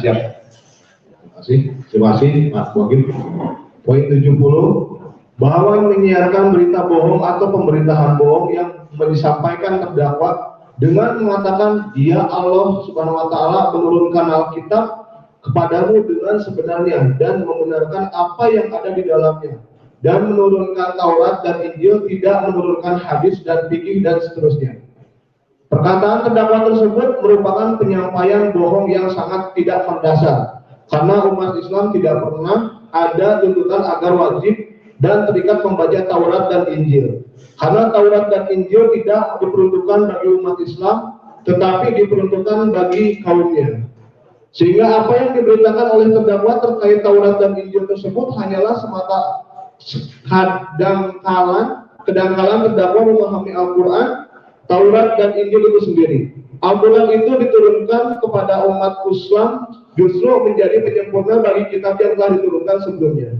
siap. Terima kasih Mas Wagib. Poin 70, bahwa menyiarkan berita bohong atau pemberitaan bohong yang disampaikan terdakwa dengan mengatakan dia Allah Subhanahu wa taala menurunkan Alkitab kepadamu dengan sebenarnya dan membenarkan apa yang ada di dalamnya, dan menurunkan Taurat dan Injil, tidak menurunkan hadis dan fikih dan seterusnya. Perkataan terdakwa tersebut merupakan penyampaian bohong yang sangat tidak berdasar, karena umat Islam tidak pernah ada tuntutan agar wajib dan terikat membaca Taurat dan Injil. Karena Taurat dan Injil tidak diperuntukkan bagi umat Islam, tetapi diperuntukkan bagi kaumnya. Sehingga apa yang diberitakan oleh terdakwa terkait Taurat dan Injil tersebut hanyalah semata kedangkalan terdakwa memahami Al-Quran, Taurat dan Injil itu sendiri. Al-Quran itu diturunkan kepada umat Islam justru menjadi penyempurna bagi kitab yang telah diturunkan sebelumnya.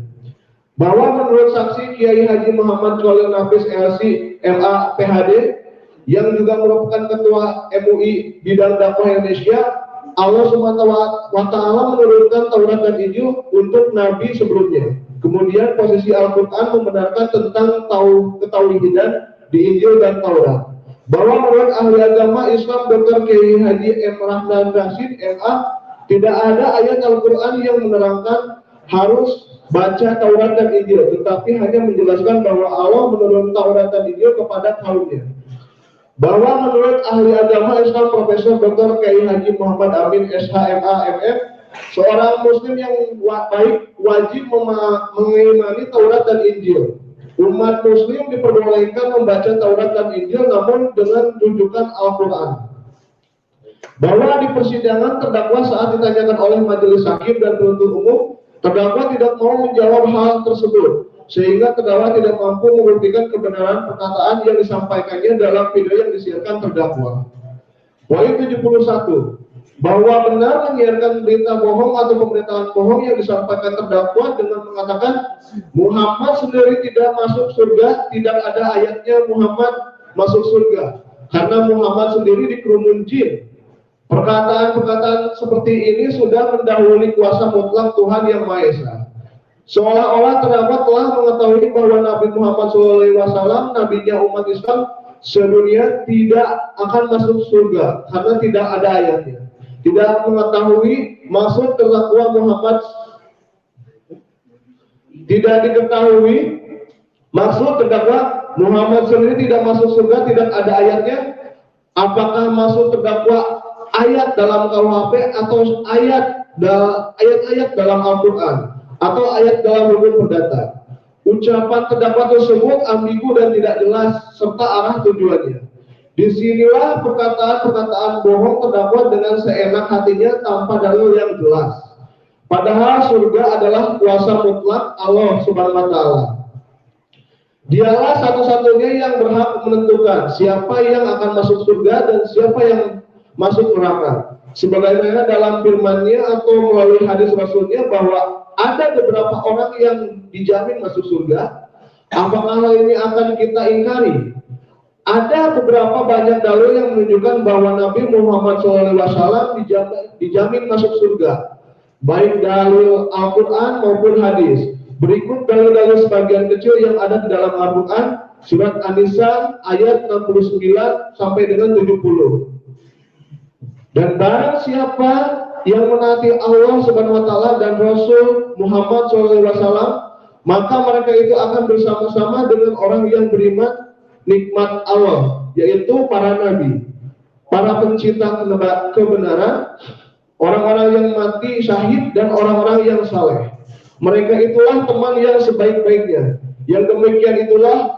Bahwa menurut saksi Kiai Haji Muhammad Khalil Nafis LC MA PhD yang juga merupakan ketua MUI bidang dakwah Indonesia, Allah Subhanahu wa taala menurunkan Taurat dan Injil untuk nabi sebelumnya. Kemudian posisi Al-Quran membenarkan tentang ketauhidan di Injil dan Taurat. Bahwa menurut ahli agama Islam Dr. Kiai Haji M. Rahman Rashid MA, tidak ada ayat Al-Quran yang menerangkan harus baca Taurat dan Injil, tetapi hanya menjelaskan bahwa Allah menurunkan Taurat dan Injil kepada kaumnya. Bahwa menurut ahli agama Islam Profesor Dr. Kiai Haji Muhammad Amin SHMA MM, seorang muslim yang baik wajib mengimani Taurat dan Injil. Umat muslim diperbolehkan membaca Taurat dan Injil namun dengan rujukan Al-Quran. Bahwa di persidangan terdakwa saat ditanyakan oleh majelis hakim dan penuntut umum, terdakwa tidak mau menjawab hal tersebut, sehingga terdakwa tidak mampu membuktikan kebenaran perkataan yang disampaikannya dalam video yang disiarkan terdakwa. Poin 71, bahwa benar menyiarkan berita bohong atau pemberitaan bohong yang disampaikan terdakwa dengan mengatakan Muhammad sendiri tidak masuk surga, tidak ada ayatnya Muhammad masuk surga, karena Muhammad sendiri dikerumun jin. Perkataan-perkataan seperti ini sudah mendahului kuasa mutlak Tuhan Yang Maha Esa. Seolah-olah terdakwa telah mengetahui bahwa Nabi Muhammad SAW, nabinya umat Islam sedunia, tidak akan masuk surga karena tidak ada ayatnya. Tidak mengetahui maksud terdakwa Muhammad, tidak diketahui maksud terdakwa Muhammad sendiri tidak masuk surga, tidak ada ayatnya. Apakah maksud terdakwa ayat dalam KUHP atau ayat-ayat dalam Al-Quran atau ayat dalam hukum perdata? Ucapan terdakwa tersebut ambigu dan tidak jelas serta arah tujuannya. Disinilah perkataan-perkataan bohong terdakwa dengan seenak hatinya tanpa dalil yang jelas. Padahal surga adalah kuasa mutlak Allah Subhanahu wa taala. Dialah satu-satunya yang berhak menentukan siapa yang akan masuk surga dan siapa yang masuk neraka. Sebagaimana dalam firman-Nya atau melalui hadis Rasul-Nya bahwa ada beberapa orang yang dijamin masuk surga. Apakah hal ini akan kita ingkari? Ada beberapa banyak dalil yang menunjukkan bahwa Nabi Muhammad SAW dijamin masuk surga, baik dalil Al-Quran maupun hadis. Berikut dalil-dalil sebagian kecil yang ada di dalam Al-Quran, surat An-Nisa ayat 69 sampai dengan 70. Dan barang siapa yang menaati Allah Subhanahu wa taala dan Rasul Muhammad SAW, maka mereka itu akan bersama-sama dengan orang yang beriman nikmat Allah, yaitu para nabi, para pencinta kebenaran, orang-orang yang mati syahid dan orang-orang yang saleh. Mereka itulah teman yang sebaik-baiknya. Yang demikian itulah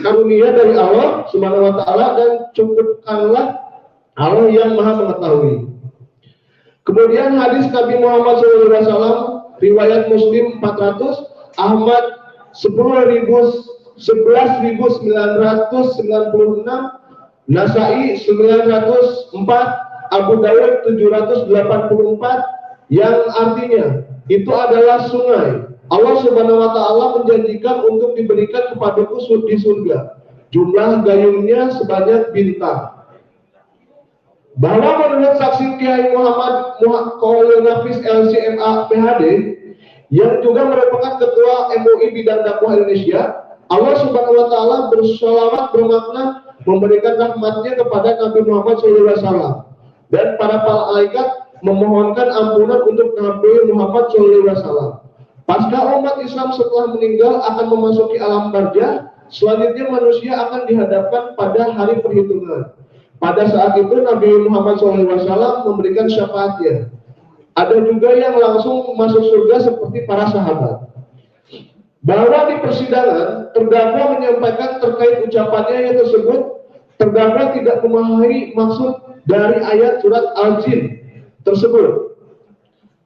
karunia dari Allah Subhanahu wa taala, dan cukupkanlah Allah yang Maha mengetahui. Kemudian hadis Nabi Muhammad SAW riwayat Muslim 400, Ahmad 11.996, Nasai 904, Abu Dawud 784, yang artinya itu adalah sungai. Allah Subhanahu wa taala menjanjikan untuk diberikan kepadaku di surga. Jumlah gayungnya sebanyak bintang. bahwa menurut saksi Kiai Muhammad Khalil Nafis LCMA PhD yang juga merupakan ketua MUI bidang dakwah Indonesia, Allah Subhanahu wa taala bersolawat bermakna memberikan rahmatnya kepada Nabi Muhammad SAW dan para malaikat memohonkan ampunan untuk Nabi Muhammad SAW. Pasca umat Islam setelah meninggal akan memasuki alam barzah, selanjutnya manusia akan dihadapkan pada hari perhitungan. Pada saat itu Nabi Muhammad SAW memberikan syafaatnya. Ada juga yang langsung masuk surga seperti para sahabat. Bahwa di persidangan terdakwa menyampaikan terkait ucapannya yang tersebut, terdakwa tidak memahami maksud dari ayat surat Al-Jin tersebut.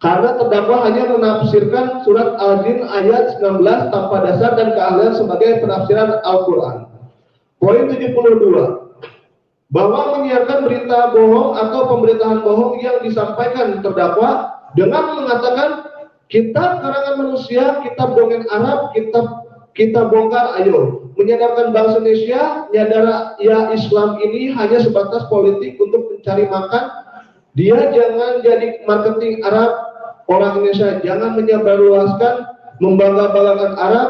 Karena terdakwa hanya menafsirkan surat Al-Jin ayat 19 tanpa dasar dan keahlian sebagai penafsiran Al-Quran. Poin 72. Bahwa menyiarkan berita bohong atau pemberitaan bohong yang disampaikan terdakwa dengan mengatakan kitab karangan manusia, kitab dongeng Arab, kita bongkar, ayo menyadarkan bangsa Indonesia, nyadar ya Islam ini hanya sebatas politik untuk mencari makan. Dia jangan jadi marketing Arab, orang Indonesia jangan menyebarluaskan, membangga-banggakan Arab.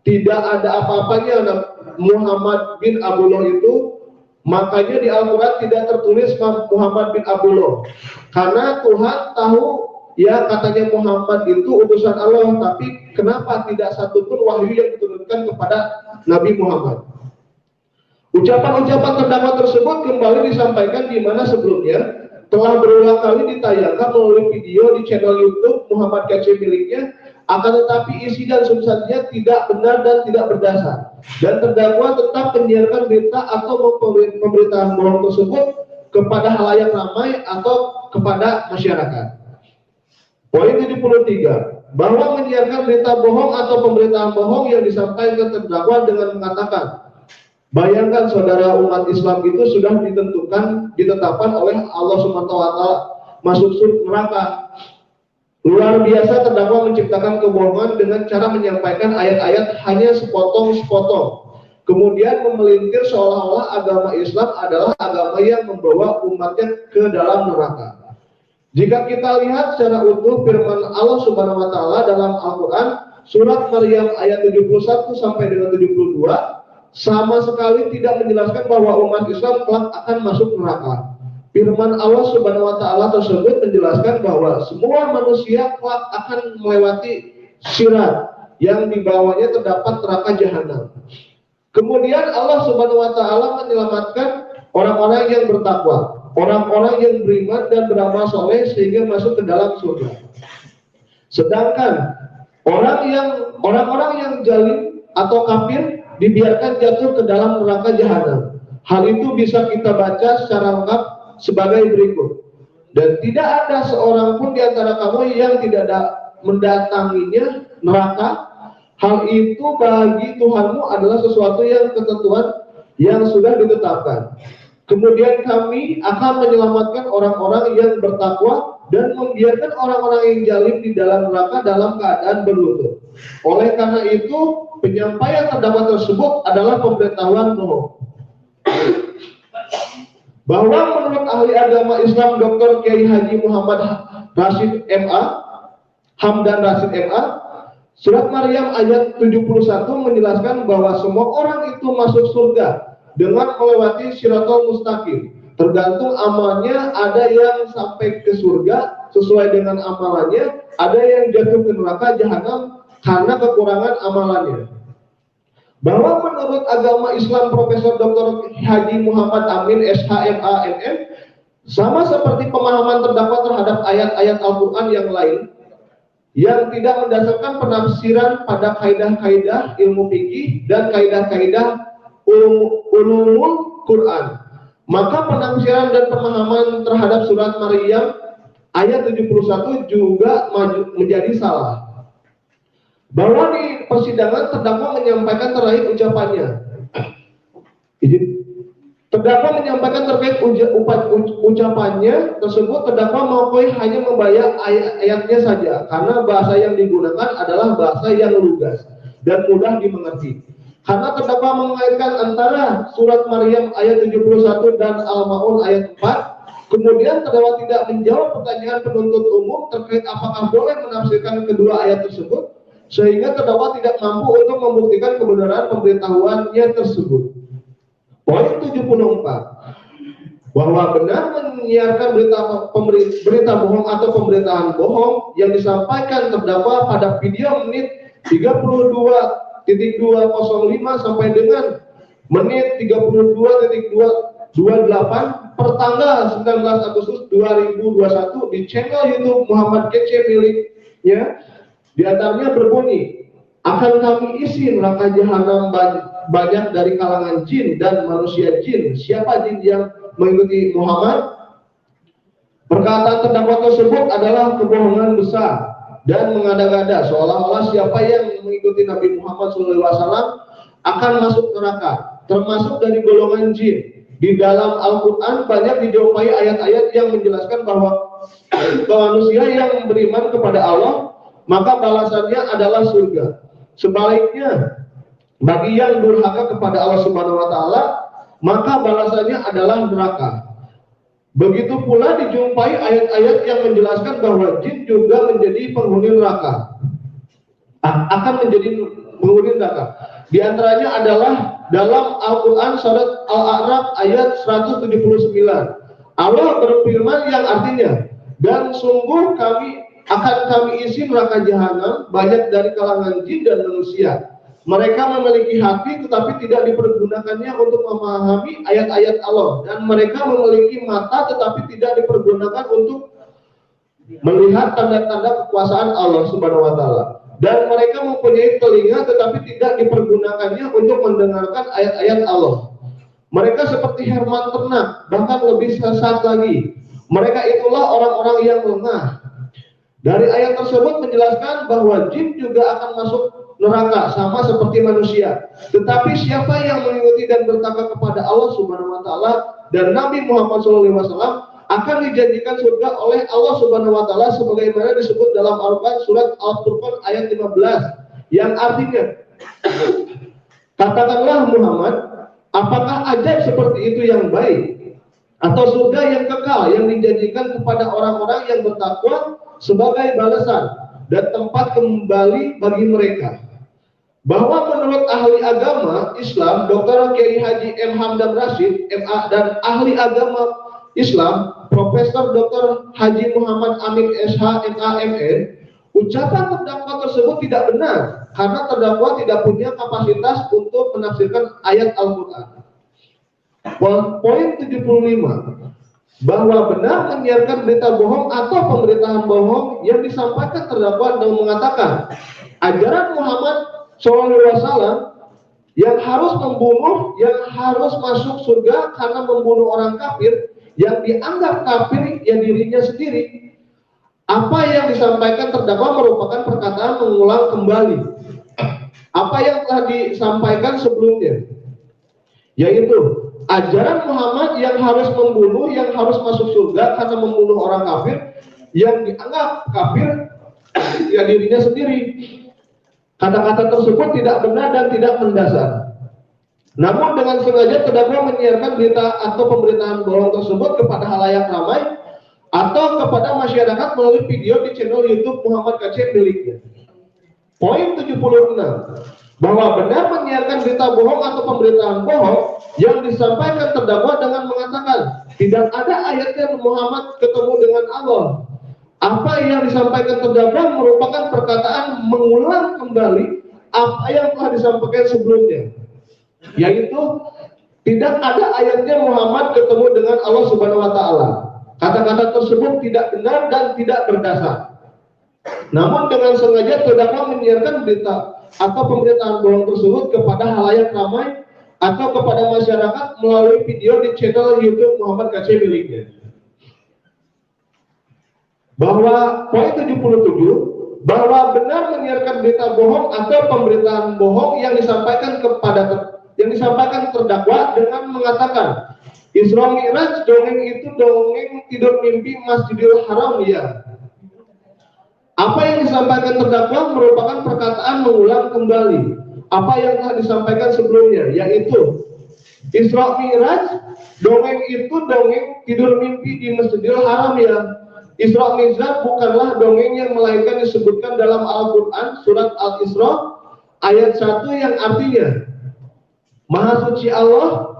Tidak ada apa-apanya Muhammad bin Abdullah itu. Makanya di Al-Quran tidak tertulis Muhammad bin Abdullah, karena Tuhan tahu ya katanya Muhammad itu utusan Allah, tapi kenapa tidak satupun wahyu yang diturunkan kepada Nabi Muhammad. Ucapan-ucapan terdakwa tersebut kembali disampaikan di mana sebelumnya telah berulang kali ditayangkan melalui video di channel YouTube Muhammad Kece miliknya, akan tetapi isi dan substansinya tidak benar dan tidak berdasar, dan terdakwa tetap menyiarkan berita atau pemberitaan bohong tersebut kepada halayak ramai atau kepada masyarakat. Poin 73. Bahwa menyiarkan berita bohong atau pemberitaan bohong yang disampaikan terdakwa dengan mengatakan, bayangkan saudara, umat Islam itu sudah ditetapkan oleh Allah Subhanahu wa taala masuk neraka. Luar biasa terdakwa menciptakan kebohongan dengan cara menyampaikan ayat-ayat hanya sepotong-sepotong. Kemudian memelintir seolah-olah agama Islam adalah agama yang membawa umatnya ke dalam neraka. Jika kita lihat secara utuh firman Allah Subhanahu wa taala dalam Al-Qur'an surat Maryam ayat 71 sampai dengan 72 sama sekali tidak menjelaskan bahwa umat Islam kelak akan masuk neraka. Firman Allah Subhanahu wa taala tersebut menjelaskan bahwa semua manusia kelak akan melewati sirat yang di bawahnya terdapat neraka jahanam. Kemudian Allah Subhanahu wa taala menyelamatkan orang-orang yang bertakwa, orang-orang yang beriman dan beramal soleh sehingga masuk ke dalam surga. Sedangkan orang-orang yang zalim atau kafir dibiarkan jatuh ke dalam neraka jahanam. Hal itu bisa kita baca secara lengkap sebagai berikut. Dan tidak ada seorang pun di antara kamu yang tidak mendatanginya neraka. Hal itu bagi Tuhanmu adalah sesuatu yang ketentuan yang sudah ditetapkan. Kemudian kami akan menyelamatkan orang-orang yang bertakwa dan membiarkan orang-orang yang zalim di dalam neraka dalam keadaan berlutut. Oleh karena itu, penyampaian terdakwa tersebut adalah pemberitahuan bohong. Bahwa menurut ahli agama Islam Dr. Kiai Haji Muhammad Rashid MA, Hamdan Rashid MA, surat Maryam ayat 71 menjelaskan bahwa semua orang itu masuk surga dengan melewati Shirathul Mustaqim. Tergantung amalnya, ada yang sampai ke surga sesuai dengan amalannya, ada yang jatuh ke neraka jahanam karena kekurangan amalannya. Bahwa menurut agama Islam Profesor Dr. Haji Muhammad Amin SHMAMM, sama seperti pemahaman terdakwa terhadap ayat-ayat Al-Quran yang lain yang tidak mendasarkan penafsiran pada kaidah-kaidah ilmu fikih dan kaidah-kaidah ulumul Quran, maka penafsiran dan pemahaman terhadap surat Maryam ayat 71 juga menjadi salah. Bahwa di persidangan terdakwa menyampaikan terkait ucapannya. Terdakwa menyampaikan terkait ucapannya tersebut, terdakwa mengakui hanya membaca ayatnya saja karena bahasa yang digunakan adalah bahasa yang lugas dan mudah dimengerti. Karena terdakwa mengaitkan antara surat Maryam ayat 71 dan Al-Maun ayat 4, Kemudian terdakwa tidak menjawab pertanyaan penuntut umum terkait apakah boleh menafsirkan kedua ayat tersebut, sehingga terdakwa tidak mampu untuk membuktikan kebenaran pemberitahuannya tersebut. Poin 74, bahwa benar menyiarkan berita bohong atau pemberitaan bohong yang disampaikan terdakwa pada video menit 32.205 sampai dengan menit 32.228 per tanggal 19 Agustus 2021 di channel YouTube Muhammad Kece miliknya. Di antaranya berbunyi, akan kami isi neraka jahanam banyak dari kalangan jin dan manusia jin. Siapa jin yang mengikuti Muhammad? Perkataan terdakwa tersebut adalah kebohongan besar dan mengada-ngada seolah-olah siapa yang mengikuti Nabi Muhammad SAW akan masuk neraka, termasuk dari golongan jin. Di dalam Al-Quran banyak dijumpai ayat-ayat yang menjelaskan bahwa manusia yang beriman kepada Allah, maka balasannya adalah surga. Sebaliknya, bagi yang durhaka kepada Allah Subhanahu wa Ta'ala, maka balasannya adalah neraka. Begitu pula dijumpai ayat-ayat yang menjelaskan bahwa jin juga menjadi penghuni neraka, akan menjadi penghuni neraka. Di antaranya adalah dalam Al-Quran surat Al-A'raf ayat 179. Allah berfirman yang artinya, dan sungguh kami isi neraka jahanam banyak dari kalangan jin dan manusia. Mereka memiliki hati tetapi tidak dipergunakannya untuk memahami ayat-ayat Allah, dan mereka memiliki mata tetapi tidak dipergunakan untuk melihat tanda-tanda kekuasaan Allah Subhanahu wa Ta'ala, dan mereka mempunyai telinga tetapi tidak dipergunakannya untuk mendengarkan ayat-ayat Allah. Mereka seperti herman ternak, bahkan lebih sesat lagi. Mereka itulah orang-orang yang lengah. Dari ayat tersebut menjelaskan bahwa jin juga akan masuk neraka sama seperti manusia. Tetapi siapa yang mengikuti dan bertakwa kepada Allah Subhanahu wa Ta'ala dan Nabi Muhammad SAW akan dijanjikan surga oleh Allah Subhanahu wa Ta'ala sebagaimana disebut dalam Al-Quran surat Al-Furqan ayat 15, yang artinya, katakanlah Muhammad, apakah ajaib seperti itu yang baik atau surga yang kekal yang dijanjikan kepada orang-orang yang bertakwa sebagai balasan dan tempat kembali bagi mereka. Bahwa menurut ahli agama Islam Dr. Kiai Haji M. Hamdan Rashid MA dan ahli agama Islam Profesor Dr. Haji Muhammad Amin SH MAMN, ucapan terdakwa tersebut tidak benar karena terdakwa tidak punya kapasitas untuk menafsirkan ayat Al-Quran. Poin 75, bahwa benar menyiarkan berita bohong atau pemberitaan bohong yang disampaikan terdakwa dan mengatakan ajaran Muhammad SAW yang harus membunuh, yang harus masuk surga karena membunuh orang kafir yang dianggap kafir yang dirinya sendiri. Apa yang disampaikan terdakwa merupakan perkataan mengulang kembali apa yang telah disampaikan sebelumnya, yaitu ajaran Muhammad yang harus membunuh, yang harus masuk surga karena membunuh orang kafir yang dianggap kafir ya dirinya sendiri. Kata-kata tersebut tidak benar dan tidak mendasar. Namun dengan sengaja terdakwa menyiarkan berita atau pemberitaan bohong tersebut kepada halayak ramai atau kepada masyarakat melalui video di channel YouTube Muhammad Kece miliknya. Poin 76, bahwa benar menyiarkan berita bohong atau pemberitaan bohong yang disampaikan terdakwa dengan mengatakan tidak ada ayatnya Muhammad ketemu dengan Allah. Apa yang disampaikan terdakwa merupakan perkataan mengulang kembali apa yang telah disampaikan sebelumnya, yaitu tidak ada ayatnya Muhammad ketemu dengan Allah Subhanahu wa Ta'ala. Kata-kata tersebut tidak benar dan tidak berdasar. Namun dengan sengaja terdakwa menyiarkan berita atau pemberitaan bohong tersebut kepada halayak ramai atau kepada masyarakat melalui video di channel YouTube Muhammad Kece miliknya. Bahwa poin 77, bahwa benar menyiarkan berita bohong atau pemberitaan bohong yang disampaikan terdakwa dengan mengatakan Isra Mi'raj dongeng itu dongeng tidur mimpi Masjidil Haram ya. Apa yang disampaikan terdakwa merupakan perkataan mengulang kembali apa yang telah disampaikan sebelumnya, yaitu Isra Mi'raj, dongeng itu dongeng tidur mimpi di Masjidil Haram ya. Isra Mi'raj bukanlah dongeng yang melainkan disebutkan dalam Al-Quran surat Al-Isra ayat 1 yang artinya Maha Suci Allah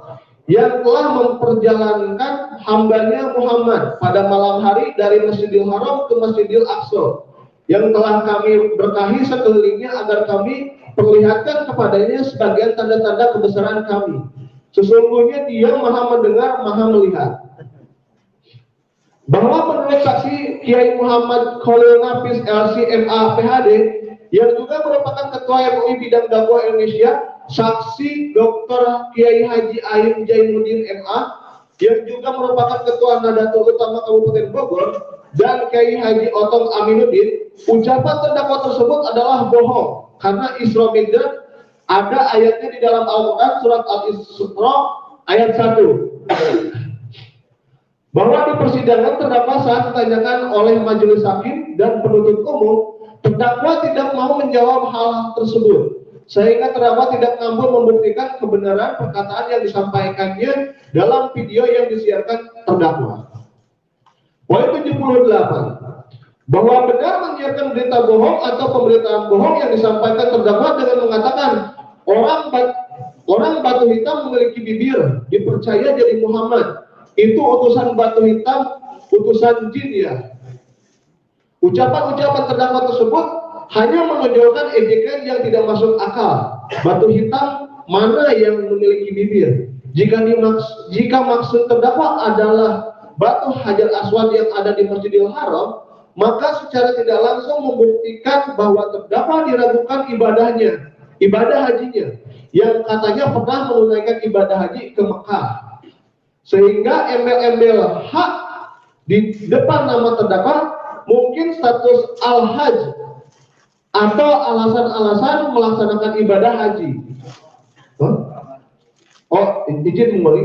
yang telah memperjalankan hambanya Muhammad pada malam hari dari Masjidil Haram ke Masjidil Aqsa yang telah kami berkahi sekelilingnya agar kami perlihatkan kepadanya sebagian tanda-tanda kebesaran kami. Sesungguhnya dia maha mendengar, maha melihat. Bahwa menurut saksi Kiai Muhammad Khalil Nafis LC.MA PhD yang juga merupakan Ketua MUI Bidang Dakwah Indonesia, saksi Dr. Kiai Haji Aim Jainuddin MA yang juga merupakan Ketua Nadatul Ulama Kabupaten Bogor dan Kiai Haji Otong Aminuddin, ucapan terdakwa tersebut adalah bohong karena Isra Mi'raj ada ayatnya di dalam Al-Quran surat Al-Isra ayat 1 bahwa di persidangan terdakwa saat ditanyakan oleh majelis hakim dan penuntut umum, terdakwa tidak mau menjawab hal tersebut sehingga terdakwa tidak mampu membuktikan kebenaran perkataan yang disampaikannya dalam video yang disiarkan terdakwa. Poin 78, bahwa benar menyiarkan berita bohong atau pemberitaan bohong yang disampaikan terdakwa dengan mengatakan orang batu hitam memiliki bibir, dipercaya jadi Muhammad. Itu utusan batu hitam, utusan jin ya. Ucapan-ucapan terdakwa tersebut hanya menunjukkan ejekan yang tidak masuk akal. Batu hitam mana yang memiliki bibir? Jika maksud terdakwa adalah batu Hajar Aswad yang ada di Masjidil Haram, maka secara tidak langsung membuktikan bahwa terdakwa diragukan ibadah hajinya, yang katanya pernah menunaikan ibadah haji ke Mekah. Sehingga embel-embel hak di depan nama terdakwa mungkin status al-hajj atau alasan-alasan melaksanakan ibadah haji. Izin kembali.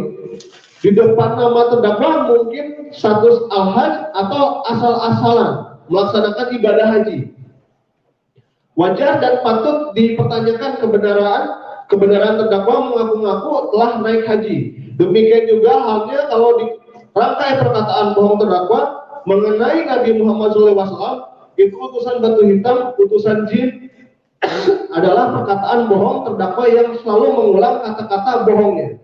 Di depan nama terdakwa mungkin status al-hajj atau asal-asalan melaksanakan ibadah haji. Wajar dan patut dipertanyakan kebenaran terdakwa mengaku-ngaku telah naik haji. Demikian juga halnya kalau di rangkai perkataan bohong terdakwa mengenai Nabi Muhammad SAW, itu utusan batu hitam, utusan jin adalah perkataan bohong terdakwa yang selalu mengulang kata-kata bohongnya.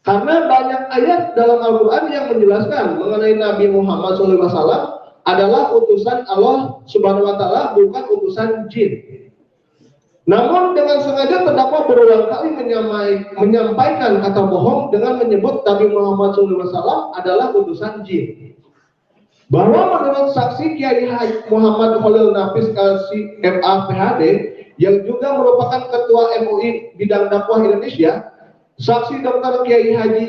Karena banyak ayat dalam Al-Quran yang menjelaskan mengenai Nabi Muhammad SAW adalah utusan Allah Subhanahu wa Ta'ala, bukan utusan jin. Namun dengan sengaja terdakwa berulang kali menyampaikan kata bohong dengan menyebut Nabi Muhammad SAW adalah utusan jin. Bahwa menurut saksi Kiai Muhammad Khalil Nafis LC.MA PhD yang juga merupakan Ketua MUI Bidang Dakwah Indonesia, saksi Dr. Kiai Haji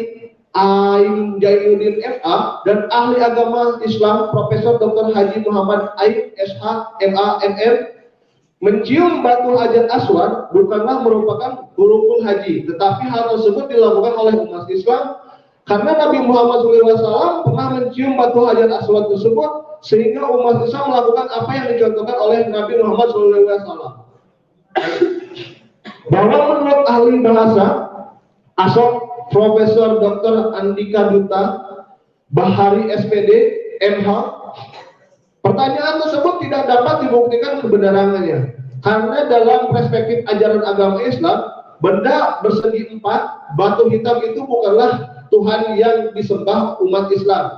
Aim Jainuddin FA dan ahli agama Islam Profesor Dr. Haji Muhammad Aim SH.MA MM mencium batu Hajar Aswad bukanlah merupakan rukun haji, tetapi hal tersebut dilakukan oleh umat Islam karena Nabi Muhammad SAW pernah mencium batu Hajar Aswad tersebut sehingga umat Islam melakukan apa yang dicontohkan oleh Nabi Muhammad SAW. Bahwa menurut ahli bahasa Asok Profesor Dr. Andika Duta Bahari SPD MH, pertanyaan tersebut tidak dapat dibuktikan kebenarannya karena dalam perspektif ajaran agama Islam, benda bersegi empat, batu hitam itu bukanlah Tuhan yang disembah umat Islam.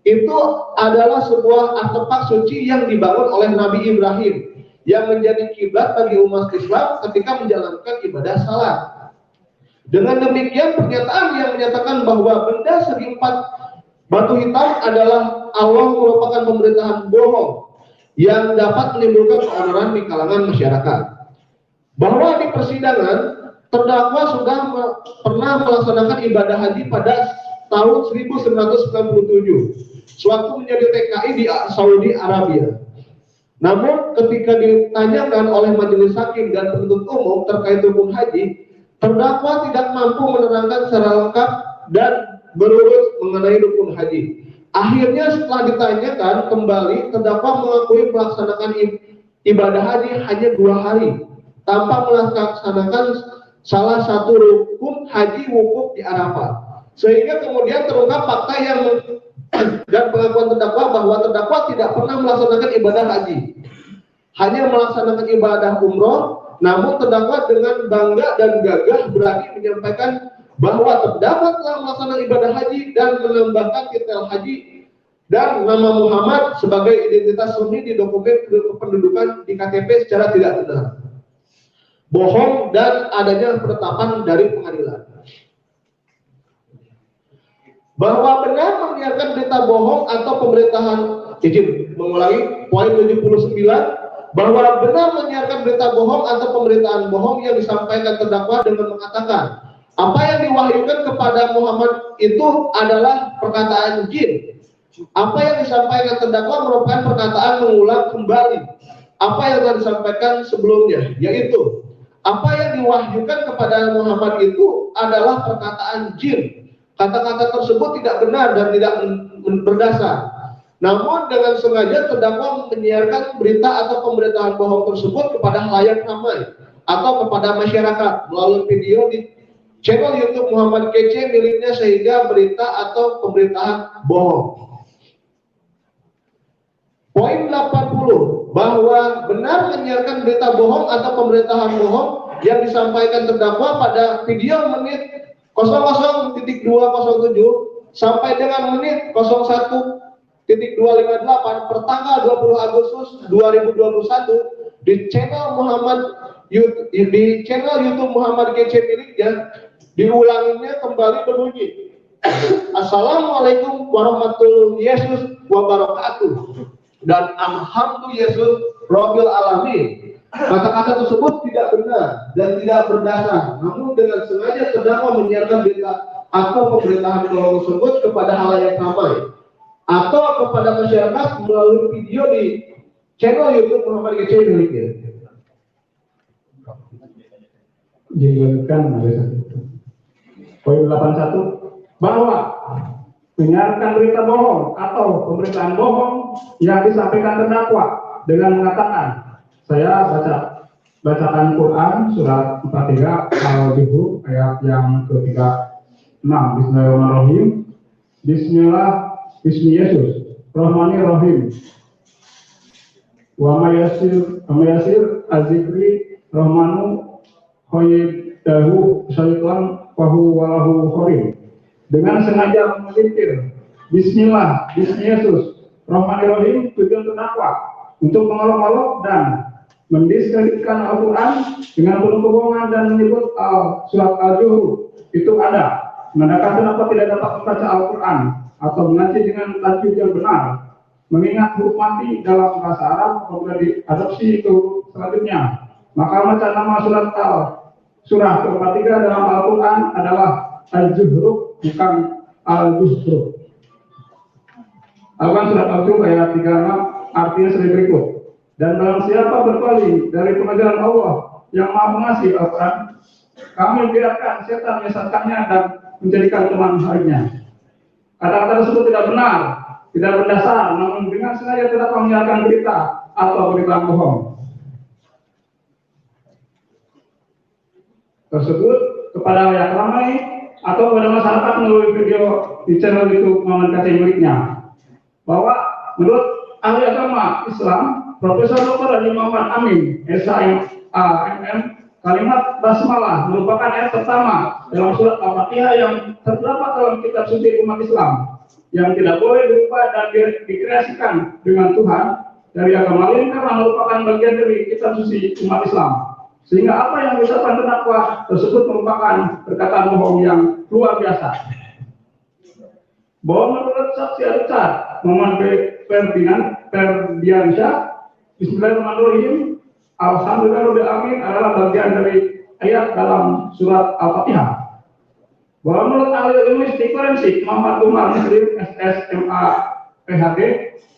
Itu adalah sebuah artefak suci yang dibangun oleh Nabi Ibrahim yang menjadi kiblat bagi umat Islam ketika menjalankan ibadah salat. Dengan demikian, pernyataan yang menyatakan bahwa benda segi empat batu hitam adalah Allah merupakan pemberitaan bohong yang dapat menimbulkan keonaran di kalangan masyarakat. Bahwa di persidangan, terdakwa sudah pernah melaksanakan ibadah haji pada tahun 1997 sewaktu menjadi TKI di Saudi Arabia. Namun ketika ditanyakan oleh majelis hakim dan penuntut umum terkait rukun haji, terdakwa tidak mampu menerangkan secara lengkap dan berurut mengenai rukun haji. Akhirnya setelah ditanyakan kembali, terdakwa mengakui melaksanakan ibadah haji hanya 2 hari tanpa melaksanakan salah satu rukun haji wukuf di Arafah. Sehingga kemudian terungkap fakta yang dan pengakuan terdakwa bahwa terdakwa tidak pernah melaksanakan ibadah haji, hanya melaksanakan ibadah umroh. Namun terdakwa dengan bangga dan gagah berani menyampaikan bahwa terdakwa telah melaksanakan ibadah haji dan menambahkan titel haji dan nama Muhammad sebagai identitas resmi di dokumen kependudukan di KTP secara tidak benar, bohong, dan adanya penetapan dari pengadilan bahwa benar menyiarkan berita bohong atau pemerintahan. Izin mengulangi poin 79, bahwa benar menyiarkan berita bohong atau pemberitaan bohong yang disampaikan terdakwa dengan mengatakan apa yang diwahyukan kepada Muhammad itu adalah perkataan jin. Apa yang disampaikan terdakwa merupakan perkataan mengulang kembali apa yang telah disampaikan sebelumnya, yaitu apa yang diwahyukan kepada Muhammad itu adalah perkataan jin. Kata-kata tersebut tidak benar dan tidak berdasar. Namun dengan sengaja terdakwa menyiarkan berita atau pemberitaan bohong tersebut kepada khalayak ramai atau kepada masyarakat melalui video di channel YouTube Muhammad Kece miliknya, sehingga berita atau pemberitaan bohong. Poin 80, bahwa benar menyiarkan berita bohong atau pemberitaan bohong yang disampaikan terdakwa pada video menit 00.207 sampai dengan menit 01.258 pertanggal 20 Agustus 2021 di channel YouTube Muhammad Kece miliknya. Diulanginya kembali berbunyi Assalamualaikum warahmatullahi wabarakatuh dan alhamdulillah Yesus Rabbil Alamin. Kata-kata tersebut tidak benar dan tidak berdasar, namun dengan sengaja terdakwa menyiarkan berita atau pemberitaan bohong tersebut kepada khalayak ramai atau kepada masyarakat melalui video di channel YouTube Muhammad Kece miliknya. Dilanjutkan poin 81, bahwa menyiarkan berita bohong atau pemberitaan bohong yang disampaikan terdakwa dengan mengatakan, saya bacakan Quran surat 43 Al-Juhur ayat yang ke-36. Bismillahirrahmanirrahim. Bismillahirrahmanirrahim. Wa mayasir azikri rahmanu khoyidahu syaitan wahu walahu khorim. Dengan sengaja mengintir Bismillah, Bismillahirrahmanirrahim, tujuan terdakwa untuk mengolok-olok dan mendiskreditkan Al-Quran dengan penuh kebohongan dan menyebut surat Al-Juhur itu ada, menandakan terdakwa tidak dapat membaca Al-Quran atau mengaji dengan tajwid yang benar, mengingat huruf mati dalam bahasa Arab apabila diadopsi itu selanjutnya. Maka macam nama surah ke-43 dalam Al-Quran adalah Al-Juhur, bukan Al-Juhur. Al-Quran surat Al-Juhur ayat 36 artinya sebagai berikut. Dan barang siapa berpaling dari pengajaran Allah yang Maha Pengasih Al-Quran, kami biarkan setan menyesatkannya dan menjadikan teman harinya. Kata-kata tersebut tidak benar, tidak berdasar, namun dengan sengaja terdakwa menyiarkan berita atau berita bohong tersebut kepada khalayak ramai atau kepada masyarakat melalui video di channel YouTube Muhammad Kece miliknya. Bahwa menurut ahli agama Islam Profesor Dr. Haji Muhammad Amin, SHMAMM, kalimat basmalah merupakan ayat pertama dalam surat Al-Fatihah yang terdapat dalam kitab suci umat Islam, yang tidak boleh dirubah dan dikreasikan dengan Tuhan dari agama lain karena merupakan bagian dari kitab suci umat Islam. Sehingga apa yang diucapkan terdakwa tersebut merupakan perkataan bohong yang luar biasa. Bahwa menurut saksi Richard Muhammad Ferdiansyah, Bismillahirrahmanirrahim, Alhamdulillahirabbil alamin adalah bagian dari ayat dalam surat Al-Fatihah. Bahwa menurut ahli linguistik forensik Muhammad Umar Muslim SSMA PhD,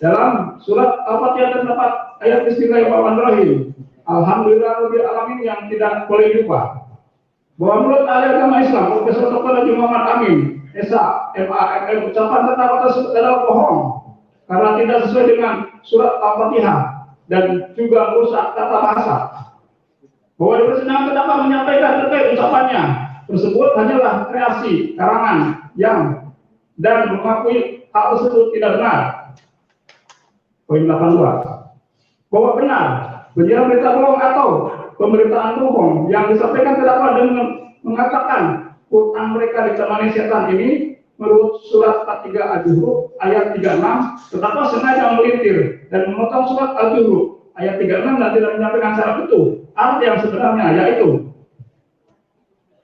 dalam surat Al-Fatihah terdapat ayat Bismillahirrahmanirrahim, Alhamdulillahirabbil alamin yang tidak boleh diubah. Bahwa menurut ahli agama Islam Profesor Dr. Haji Muhammad Amin, SHMAMM, ucapan terdakwa tersebut adalah bohong karena tidak sesuai dengan surat Al-Fatihah dan juga merusak tata bahasa. Bahwa di persidangan terdakwa menyampaikan terkait ucapannya tersebut hanyalah kreasi karangan yang dan mengakui hal tersebut tidak benar. Poin 82. Bahwa benar penyiaran berita bohong atau pemberitaan bohong yang disampaikan terdakwa dengan mengatakan Quran mereka ditemani setan ini menurut surat Al-3 Al-Zuhruf ayat 36, terdakwa sengaja melintir dan memotong surat Al-Zuhruf ayat 36 dan tidak menyampaikan secara betul arti yang sebenarnya, yaitu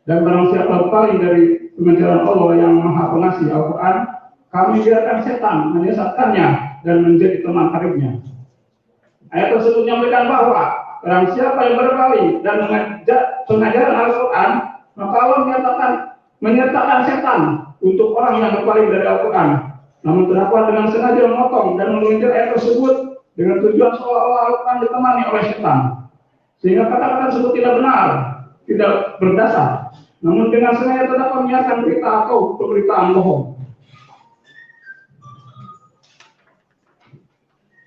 dan barang siapa berpaling dari pembicaraan Allah yang Maha Pengasih Al-Quran, kami biarkan setan menyesatkannya dan menjadi teman karibnya. Ayat tersebut menyampaikan bahwa barang siapa yang berpaling dan mengajak pengajaran Al-Quran, maka Allah menyertakan setan untuk orang yang berpaling dari Al-Quran. Namun terdakwa dengan sengaja memotong dan melintir ayat tersebut dengan tujuan seolah-olah Al-Quran ditemani oleh setan, sehingga kata-kata tersebut tidak benar, tidak berdasar. Namun dengan sengaja terdakwa menyiarkan berita atau pemberitaan bohong.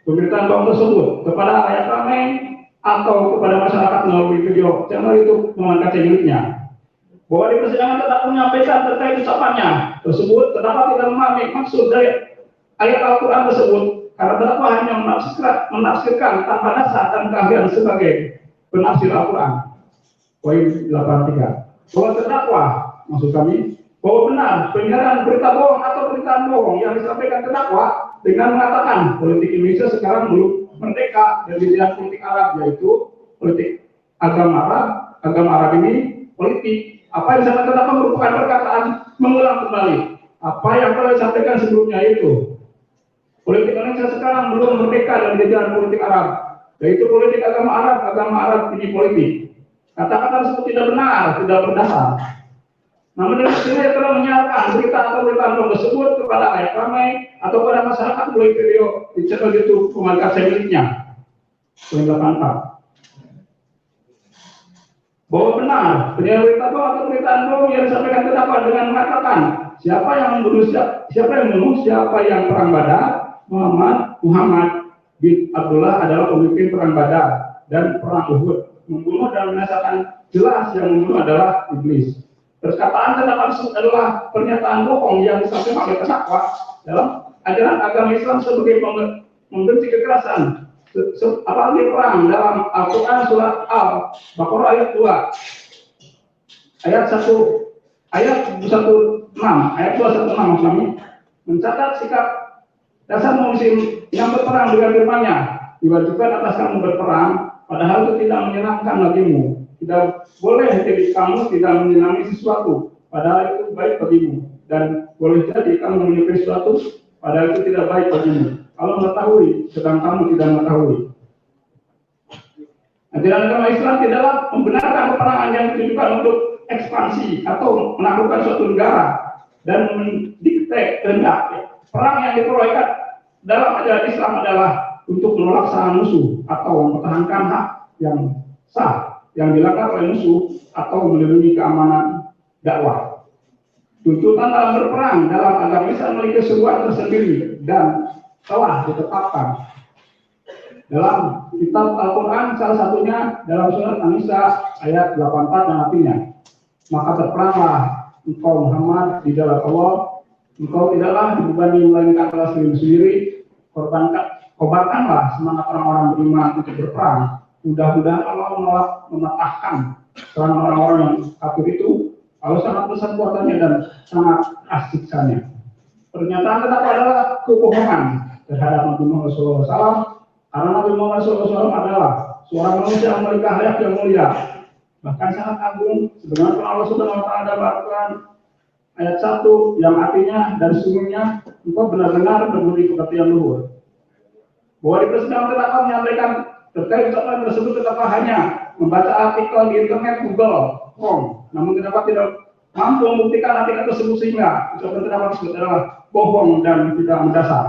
Pemberitaan bohong tersebut kepada ayat ramai atau kepada masyarakat melalui video channel YouTube mengangkat miliknya. Bahwa di persidangan terdakwa menyampaikan terkait ucapannya tersebut, terdakwa tidak memahami maksud dari ayat Al-Quran tersebut karena terdakwa hanya menafsirkan tanpa dasar dan keahlian sebagai penafsir Al-Quran. Poin 83. Bahwa terdakwa, maksud kami, bahwa benar penyiaran berita bohong atau beritaan bohong yang disampaikan terdakwa dengan mengatakan politik Indonesia sekarang belum merdeka dari bidang politik Arab, yaitu politik agama Arab ini politik. Apa yang disampaikan terdakwa merupakan perkataan mengulang kembali apa yang telah disampaikan sebelumnya, itu politik Indonesia sekarang belum merdeka dari jajahan politik Arab, yaitu politik agama Arab ini politik. Kata-kata tersebut tidak benar, tidak berdasar. Namun dengan sengaja telah menyiarkan berita atau beritaan bohong tersebut kepada ayat ramai atau kepada masyarakat melalui video di channel YouTube pengangkat miliknya. Poin 84. Bahwa benar penyiaran berita bohong atau beritaan bohong yang disampaikan terdakwa dengan mengatakan siapa yang membunuh, siapa yang perang Badar, Muhammad bin Abdullah adalah pemimpin perang Badar dan perang Uhud. Membunuh dan binasakan jelas yang membunuh adalah iblis. Perkataan terdakwa tersebut adalah pernyataan bohong yang disampaikan oleh terdakwa dalam ajaran agama Islam sebagai membenci kekerasan. Apalagi perang dalam Al-Quran surat Al-Baqarah ayat 2 ayat 216 kami mencatat sikap dasar muslim yang berperang dengan firman-Nya, diwajibkan atas kamu berperang, padahal itu tidak menyenangkan bagimu. Tidak boleh jadi kamu tidak menyenangi sesuatu, padahal itu baik bagimu. Dan boleh jadi kamu menyukai sesuatu, padahal itu tidak baik bagimu. Kalau mengetahui, sedang kamu tidak mengetahui. Ajaran agama Islam tidaklah membenarkan peperangan yang ditujukan untuk ekspansi atau menaklukkan suatu negara dan mendikte kehendak. Perang yang diperolehkan dalam ajaran Islam adalah untuk menolak serangan musuh atau mempertahankan hak yang sah yang dilanggar oleh musuh atau melindungi keamanan dakwah. Tuntutan dalam berperang dalam agama Islam memiliki seruan tersendiri dan telah ditetapkan dalam kitab Al-Quran, salah satunya dalam surat An-Nisa ayat 84 dan artinya, maka berperanglah engkau Muhammad di jalan Allah, engkau tidaklah dibebani melainkan atas diri sendiri, kobarkanlah semangat orang-orang beriman untuk berperang. Mudah-mudahan Allah mematahkan serangan orang-orang yang kafir itu. Allah sangat besar kuatannya dan sangat asiksanya. Pernyataan terdakwa adalah kebohongan terhadap Nabi Muhammad SAW, karena Nabi Muhammad SAW adalah seorang manusia yang memiliki akhlak yang mulia, bahkan sangat agung. Sebenarnya Allah Subhanahu wa Ta'ala mengatakan ayat 1 yang artinya dan sesungguhnya engkau benar-benar berbudi pekerti yang luhur. Bahwa di persidangan terdakwa menyampaikan terkait ucapan tersebut terdakwa hanya membaca artikel di internet Google.com, namun terdakwa tidak mampu membuktikan artikel tersebut sehingga ucapan terdakwa tersebut adalah bohong dan tidak mendasar.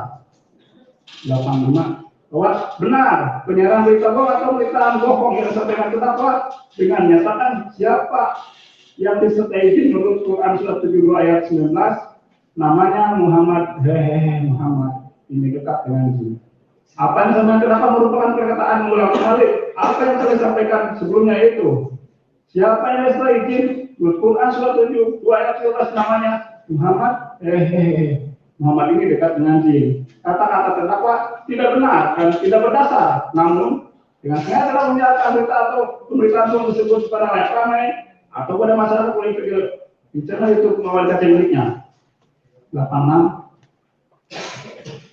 85. Bahwa benar penyiaran berita bohong atau beritaan bohong yang disampaikan terdakwa dengan menyatakan siapa yang disertai izin menurut Quran surat 70 ayat 19 namanya Muhammad, Muhammad ini dekat dengan jin. Apa yang saya katakan merupakan perkataan mengulang kembali apa yang saya sampaikan sebelumnya itu. Siapa yang minta izin? Quran surat 7 ayat 11 namanya Muhammad. Muhammad ini dekat dengan jin. Kata-kata terdakwa tidak benar dan tidak berdasar. Namun dengan sengaja telah menyiarkan berita atau pemberitaan tersebut kepada rakyat ramai atau pada masyarakat boleh bicara itu mewajibkan miliknya. 86.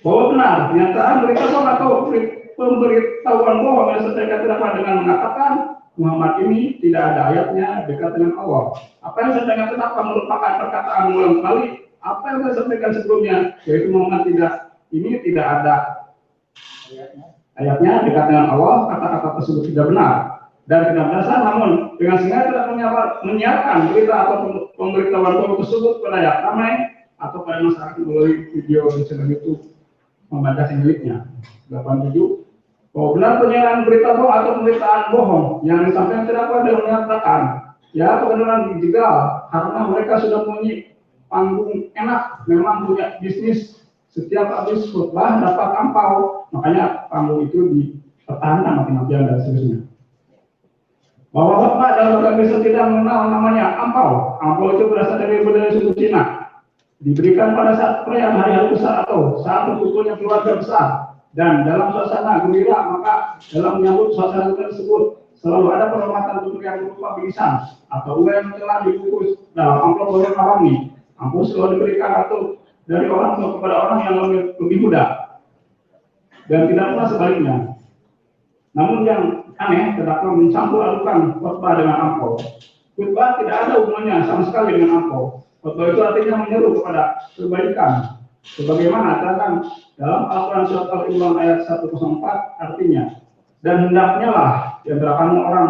Bahwa benar pernyataan berita bohong atau pemberitahuan bohong yang disampaikan terdakwa dengan mengatakan Muhammad ini tidak ada ayatnya dekat dengan Allah. Apa yang saya sampaikan terdakwa merupakan perkataan mengulang kembali apa yang saya sampaikan sebelumnya, yaitu Muhammad tidak ada ayatnya dekat dengan Allah. Kata-kata tersebut tidak benar dan tidak berdasar, namun dengan sengaja tidak menyiarkan berita atau pemberitahuan bohong tersebut kepada rakyat ramai atau pada masyarakat melalui video di channel YouTube membatasi miliknya. 87. Bahwa benar penyiaran berita bohong atau pemberitaan bohong yang disampaikan terdakwa dan menyatakan ya kebenaran dijegal karena mereka sudah punya panggung enak, memang punya bisnis setiap habis khutbah dapat ampau, makanya panggung itu dipertahankan mati-matian dan seterusnya. Bahwa Bapak dalam bahasa tidak mengenal namanya ampau. Ampau itu berasal dari budaya suku Cina. Diberikan pada saat perayaan hari-hari besar atau saat berkumpulnya keluarga besar dan dalam suasana gembira, maka dalam menyambut suasana tersebut selalu ada penghormatan untuk yang berupa bingkisan atau uang yang telah dibungkus dalam amplop berwarna warni. Amplop selalu diberikan atau dari orang tua kepada orang yang lebih muda dan tidak pernah sebaliknya. Namun yang aneh, terdakwa mencampur adukan khotbah dengan amplop. Khotbah tidak ada hubungannya sama sekali dengan amplop. Khotbah itu artinya menyeru kepada kebaikan. Sebagaimana terangkan dalam Al-Quran surat Al-Imran ayat 104 artinya, dan hendaknya lah di antara kamu orang,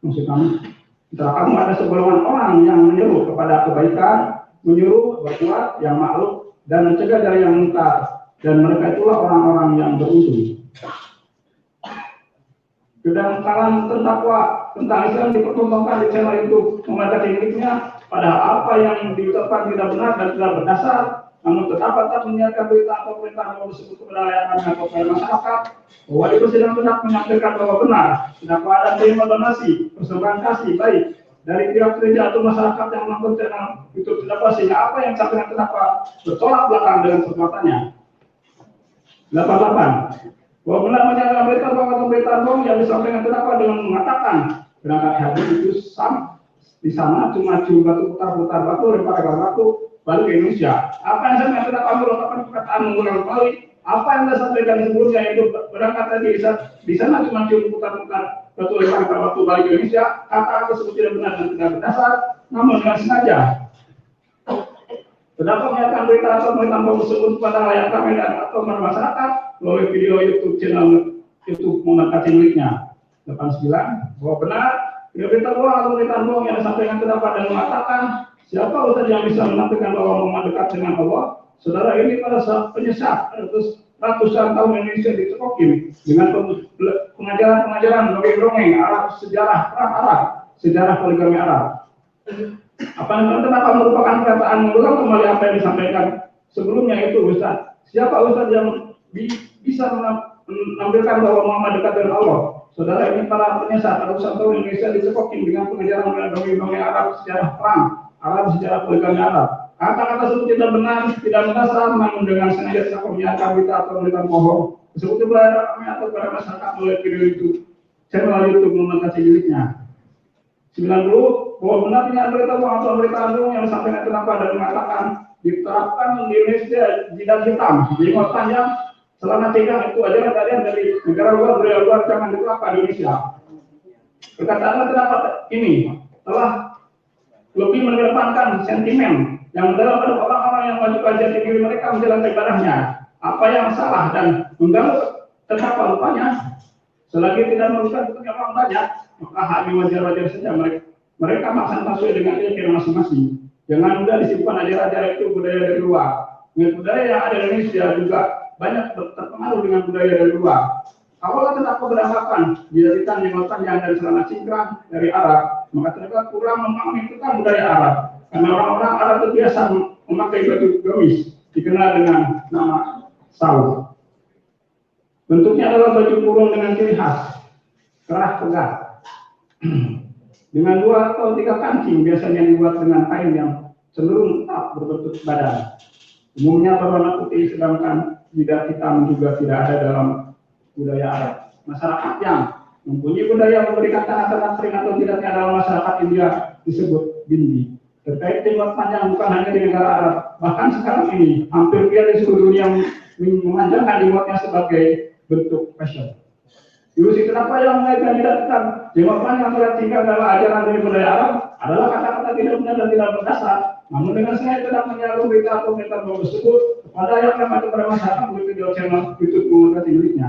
maksud kami, antara kamu ada segolongan orang yang menyeru kepada kebaikan, menyuruh berbuat yang ma'ruf dan mencegah dari yang munkar, dan mereka itulah orang-orang yang beruntung. Kedangkalan terdakwa tentang Islam dipertontonkan di channel YouTube membatasi miliknya, padahal apa yang diucapkan tidak benar dan tidak berdasar, namun tetap menyiarkan berita atau perintah yang disebut kepada rakyat atau kepada masyarakat bahwa itu sedang hendak menyampaikan bahwa benar terdakwa ada terima donasi persembahan kasih baik dari pihak gereja atau masyarakat yang menonton channel YouTube terdakwa, sehingga apa yang disampaikan terdakwa bertolak belakang dengan perbuatannya. 88. Bahwa benar menyiarkan berita atau berita bohong yang disampaikan terdakwa dengan mengatakan berangkat hadir itu di sana cuma batu putar batu lempar batu balik ke Indonesia. Apa yang saya terdakwa merupakan perkataan mengulang kembali apa yang saya sampaikan sebelumnya, itu berangkat tadi di sana cuma putar batu lempar batu balik ke Indonesia. Kata tersebut tidak benar dan tidak berdasar, namun dengan sengaja terdakwa menyiarkan berita atau berita bohong tersebut kepada rakyat ramai dan atau masyarakat melalui video YouTube channel YouTube mengatasi miliknya. 89. Bahwa benar berita bohong atau berita bohong yang disampaikan terdakwa dan mengatakan siapa ustaz yang bisa menampilkan bahwa Muhammad dekat dengan Allah. Saudara ini pada saat penyesat ratusan tahun Indonesia dicekokin dengan pengajaran dongeng Arab, sejarah perang Arab, sejarah poligami Arab. Apa yang terdakwa merupakan perkataan mengulang kembali apa yang disampaikan sebelumnya itu Ustaz. Siapa Ustaz yang bisa menampilkan bahwa Muhammad dekat dengan Allah? Saudara ini para penyesat ratusan tahun Indonesia dicekokin dengan pengajaran dongeng Arab, sejarah perang Arab, sejarah poligami Arab. Kata-kata tersebut tidak benar, tidak berdasar, namun dengan sengaja terdakwa menyiarkan berita atau berita bohong tersebut kepada kami atau kepada masyarakat melalui video YouTube channel YouTube mengatasi miliknya. 90. Bahwa benar berita bohong atau berita bohong yang disampaikan terdakwa dan mengatakan diterapkan di Indonesia jidat hitam, jenggot panjang, celana tegang itu ajaran kalian dari negara luar, budaya luar, jangan diterapkan di Indonesia. Perkataan terdakwa ini telah lebih mengedepankan sentimen yang mendalam pada orang-orang yang wajib jati diri mereka menjalankan ibadahnya. Apa yang salah dan mengganggu terdakwa rupanya selagi tidak merugikan kepentingan orang banyak, maka hal ini wajar-wajar saja mereka maksudnya sesuai dengan keyakinan masing-masing. Jangan mudah disimpan ajaran-ajaran itu budaya dari luar. Dengan budaya yang ada di Indonesia juga banyak terpengaruh dengan budaya dari luar. Kalau terdakwa beranggapan dijadikan jenggot panjang dan celana cingkrang dari Arab, maka terdakwa kurang memahami tentang budaya Arab. Karena orang-orang Arab terbiasa memakai baju gamis dikenal dengan nama saul. Bentuknya adalah baju kurung dengan ciri khas kerah pegat dengan 2 atau 3 kancing, biasanya dibuat dengan kain yang cenderung tetap berbentuk badan. Umumnya berwarna putih, sedangkan jidat hitam juga tidak ada dalam budaya Arab. Masyarakat yang mempunyai budaya memberikan tanda-tanda sering atau tidaknya dalam masyarakat India disebut bindi. Terkait jenggot panjang bukan hanya di negara Arab, bahkan sekarang ini hampir di seluruh dunia memanjangkan jenggotnya sebagai bentuk fashion. Ilusi kenapa yang mengaitkan jidat hitam, jenggot panjang sudah tinggal dalam ajaran dari budaya Arab adalah kata-kata tidak benar dan tidak berdasar. Namun dengan sengaja tidak menyalur berita atau berita tersebut pada yang akan kepada masyarakat begitu di channel YouTube menggunakan miliknya.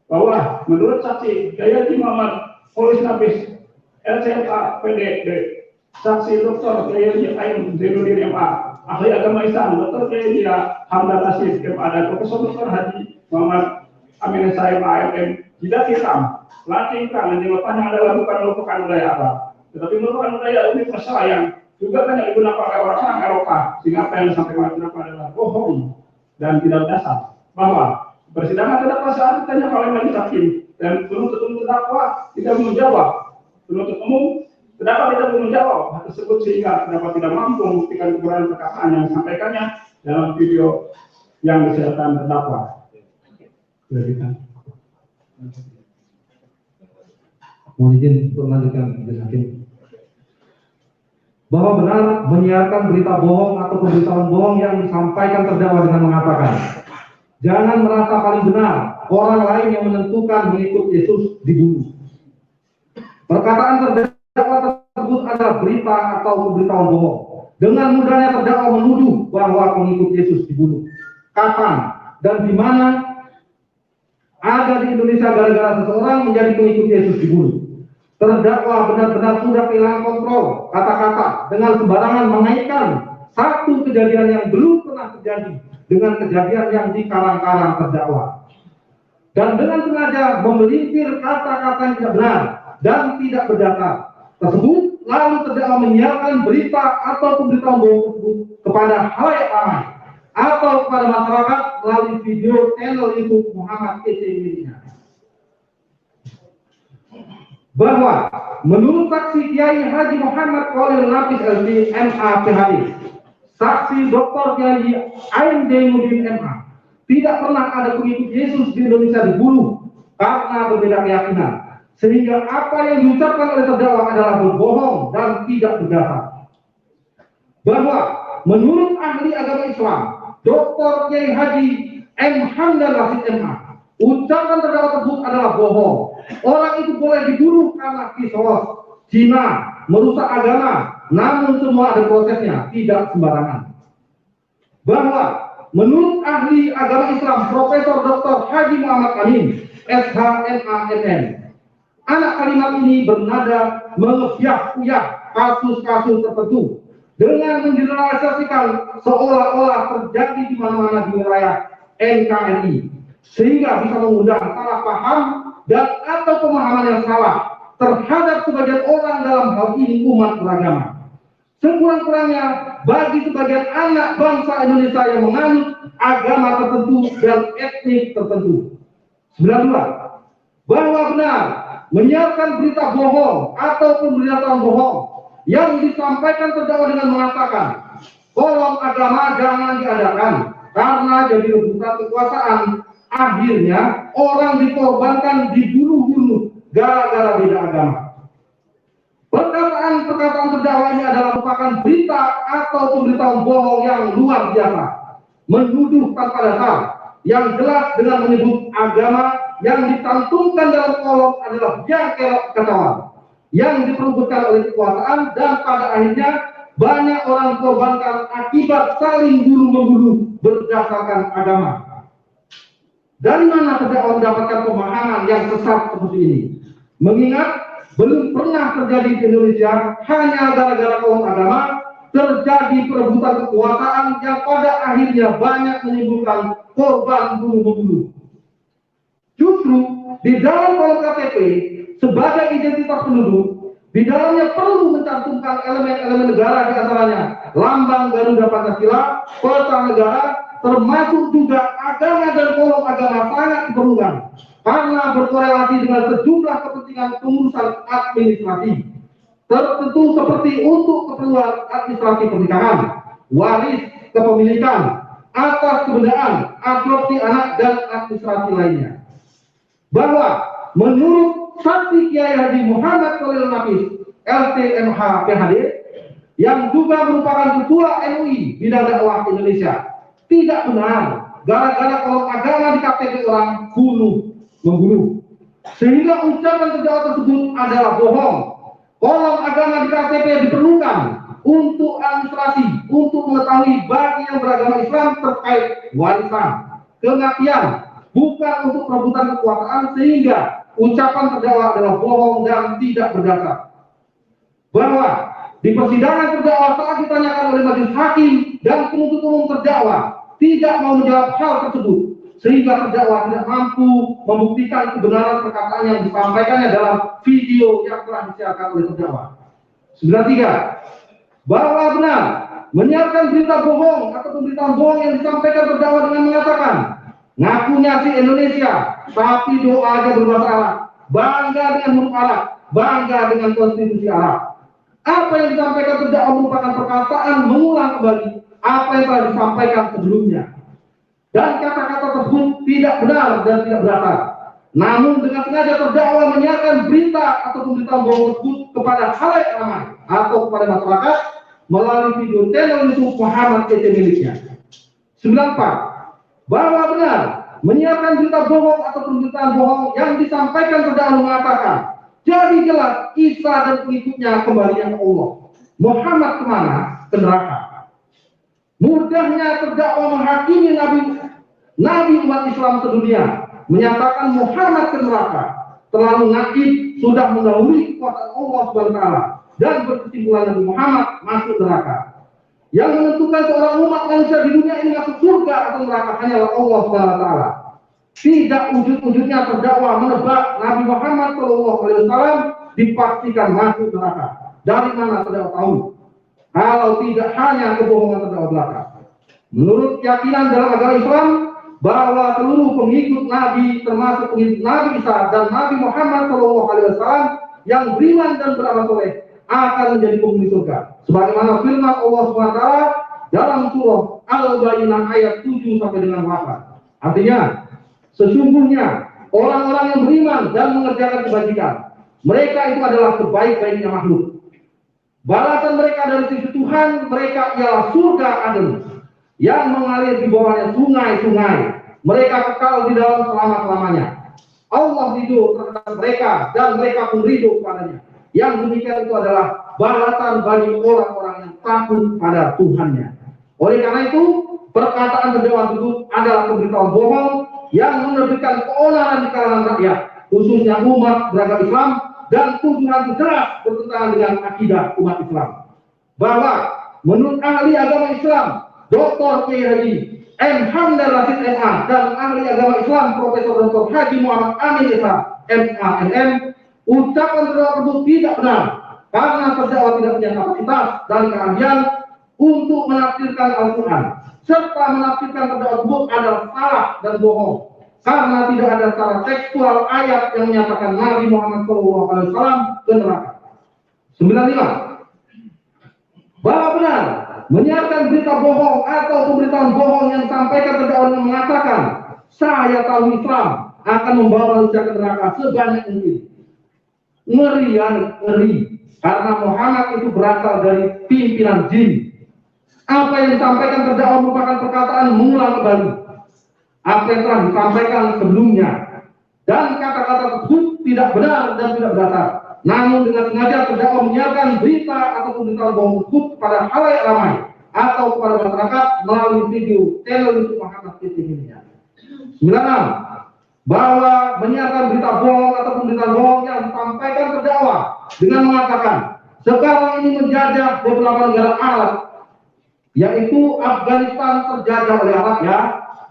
Bahwa menurut saksi Jayadi Muhammad Polis Nafis LCMA PDD, saksi Dr. Jayadi Ain Zainuddin MA, ahli agama Islam Dr. Jayadi Hamdan Nasir MA, dan Profesor Dr. Haji Muhammad Amin Saim AMM, jidat hitam, lancing dan jenggot panjang adalah bukan merupakan budaya Arab, tetapi merupakan budaya universal yang juga banyak digunakan oleh orang-orang Eropa, sehingga apa yang disampaikan adalah bohong dan tidak berdasar. Bahwa persidangan terdakwa saat ditanya oleh majelis hakim dan penuntut umum terdakwa tidak menjawab, penuntut umum terdakwa tidak menjawab hal tersebut, sehingga terdakwa tidak mampu membuktikan kekurangan perkataan yang disampaikannya dalam video yang disediakan terdakwa. Mohon izin untuk melanjutkan majelis hakim. Bahwa benar menyiarkan berita bohong atau pemberitahuan bohong yang disampaikan terdakwa dengan mengatakan, jangan merasa paling benar, orang lain yang menentukan mengikut Yesus dibunuh. Perkataan terdakwa tersebut adalah berita atau pemberitahuan bohong. Dengan mudahnya terdakwa menuduh bahwa pengikut Yesus dibunuh. Kapan dan di mana ada di Indonesia gara-gara seseorang menjadi pengikut Yesus dibunuh? Terdakwa benar-benar sudah kehilangan kontrol kata-kata dengan sembarangan mengaitkan satu kejadian yang belum pernah terjadi dengan kejadian yang dikarang-karang terdakwa, dan dengan sengaja memelintir kata-kata yang tidak benar dan tidak berdasar tersebut, lalu terdakwa menyiarkan berita atau pemberitahuan bohong tersebut kepada khalayak ramai atau kepada masyarakat melalui video channel YouTube Muhammad EC miliknya. Bahwa menurut saksi Kiai Haji Muhammad Khalil Nafis LC MA PhD, saksi Dr. Kiai Ain Zainuddin MA, tidak pernah ada pengikut Yesus di Indonesia dibunuh karena berbeda keyakinan, sehingga apa yang diucapkan oleh terdakwa adalah berbohong dan tidak berdasar. Bahwa menurut ahli agama Islam Dr. Kiai Haji M. Hamdan Nasir MA, ucapan terdakwa tersebut adalah bohong. Orang itu boleh dibunuh karena kisos, zina, merusak agama, namun semua ada prosesnya, tidak sembarangan. Bahwa menurut ahli agama Islam Profesor Dr. Haji Muhammad Amin SHMANN, anak kalimat ini bernada mengebiah-uyah kasus-kasus tertentu dengan mengeneralisasikan seolah-olah terjadi di mana-mana di wilayah NKRI, sehingga bisa mengundang salah paham dan atau pemahaman yang salah terhadap sebagian orang dalam hal ini umat beragama. Sekurang-kurangnya bagi sebagian anak bangsa Indonesia yang menganut agama tertentu dan etnik tertentu. 92. Bahwa benar menyiarkan berita bohong atau pemberitaan bohong yang disampaikan terdakwa dengan mengatakan, kolom agama jangan diadakan karena jadi rebutan kekuasaan. Akhirnya orang dikorbankan, dibunuh-bunuh gara-gara beda agama. Perkataan terdakwa ini adalah merupakan berita atau pemberitahuan bohong yang luar biasa, menuduh tanpa dasar, yang jelas dengan menyebut agama yang dicantumkan dalam kolom adalah jangkelok ketahuan yang diperebutkan oleh kekuasaan, dan pada akhirnya banyak orang dikorbankan akibat saling bunuh-membunuh berdasarkan agama. Dari mana terdakwa mendapatkan pemahaman yang sesat seperti ini? Mengingat belum pernah terjadi di Indonesia hanya gara-gara kolom agama terjadi perebutan kekuasaan yang pada akhirnya banyak menimbulkan korban bunuh-membunuh. Justru di dalam kolom KTP sebagai identitas penduduk, di dalamnya perlu mencantumkan elemen-elemen negara, di antaranya lambang Garuda Pancasila, peta negara, termasuk juga agama dan kolom agama sangat diperlukan karena berkorelasi dengan sejumlah kepentingan pengurusan administrasi tertentu seperti untuk keperluan administrasi pernikahan, waris kepemilikan, atas kebendaan, adopsi anak, dan administrasi lainnya. Bahwa menurut saksi Kiai Haji Muhammad Khalil Nafis, LTMH PhD, yang juga merupakan ketua MUI bidang dakwah Indonesia, tidak benar gara-gara kolom agama di KTP orang membunuh. Sehingga ucapan terdakwa tersebut adalah bohong. Kolom agama di KTP diperlukan untuk administrasi, untuk mengetahui bagi yang beragama Islam terkait warisan, kematian, bukan untuk perebutan kekuasaan, sehingga ucapan terdakwa adalah bohong dan tidak berdasar. Bahwa di persidangan terdakwa saat ditanyakan oleh majelis hakim dan penuntut umum terdakwa tidak mau menjawab hal tersebut, sehingga terdakwa tidak mampu membuktikan kebenaran perkataan yang disampaikannya dalam video yang telah disiarkan oleh terdakwa. 93. Bahwa benar menyiarkan berita bohong atau pemberitaan bohong yang disampaikan terdakwa dengan mengatakan ngakunya si Indonesia tapi doa aja berbahasa Arab, bangga dengan huruf Arab, bangga dengan konstitusi Arab. Apa yang disampaikan terdakwa merupakan perkataan mengulang kembali apa yang telah disampaikan sebelumnya, dan kata-kata tersebut tidak benar dan tidak berdasar. Namun dengan sengaja terdakwa menyiarkan berita atau pemberitaan bohong tersebut kepada khalayak ramai atau kepada masyarakat melalui video channel YouTube Muhammad KC miliknya. 94. Bahwa benar menyiarkan berita bohong atau pemberitaan bohong yang disampaikan terdakwa mengatakan jadi jelas Isa dan pengikutnya kembalinya ke Allah. Muhammad kemana? Ke neraka. Mudahnya terdakwa menghakimi Nabi umat Islam sedunia, menyatakan Muhammad ke neraka, terlalu naif, sudah mendahului kekuasaan Allah SWT, dan berkesimpulan Nabi Muhammad masuk neraka. Yang menentukan seorang umat manusia di dunia ini masuk surga atau neraka hanyalah Allah SWT. Tidak ujung-ujungnya terdakwa menebak Nabi Muhammad SAW dipastikan masuk neraka. Dari mana terdakwa tahu? Kalau tidak hanya kebohongan terdakwa belaka. Menurut keyakinan dalam agama Islam, bahwa seluruh pengikut Nabi termasuk pengikut Nabi Isa dan Nabi Muhammad SAW yang beriman dan beramal soleh akan menjadi penghuni surga. Sebagaimana firman Allah SWT dalam surah Al-Baqarah ayat 7 sampai dengan 8. Artinya, sesungguhnya orang-orang yang beriman dan mengerjakan kebajikan, mereka itu adalah sebaik-baiknya makhluk. Balasan mereka dari sisi Tuhan mereka ialah surga Aden yang mengalir di bawahnya sungai-sungai. Mereka kekal di dalam selama-lamanya. Allah ridho terhadap mereka dan mereka pun ridho kepadanya. Yang demikian itu adalah balasan bagi orang-orang yang takut pada Tuhannya. Oleh karena itu, perkataan terdakwa itu adalah pemberitahuan bohong yang menerbitkan keonaran di kalangan rakyat, khususnya umat beragama Islam, dan tuduhan jelas bertentangan dengan akidah umat Islam. Bahwa menurut ahli agama Islam Dr. Kiai Haji M. Hamdan Rashid MA dan ahli agama Islam Profesor Dr. Haji Muhammad Amin Esa MA MM, ucapan terdakwa tersebut tidak benar karena terdakwa tidak punya kapasitas dan keahlian untuk menafsirkan Al-Quran, serta menafsirkan terdakwa tersebut adalah salah dan bohong karena tidak ada secara tekstual ayat yang menyatakan Nabi Muhammad SAW ke neraka. 95. Bahwa benar menyiarkan berita bohong atau pemberitaan bohong yang disampaikan terdakwa yang mengatakan saya tahu Islam akan membawa manusia ke neraka sebanyak mungkin. Ngeri karena Muhammad itu berasal dari pimpinan jin. Apa yang disampaikan terdakwa merupakan perkataan mengulang kembali apa yang telah disampaikan sebelumnya, dan kata-kata tersebut tidak benar dan tidak berdasar. Namun dengan sengaja terdakwa menyiarkan berita atau pemberitaan bohong tersebut kepada khalayak ramai atau kepada masyarakat melalui video channel YouTube Muhammad TV-nya. 96. Bahwa menyiarkan berita bohong atau pemberitaan bohong yang disampaikan terdakwa dengan mengatakan sekarang ini menjajah beberapa negara Arab, yaitu Afghanistan terjajah oleh Arab ya,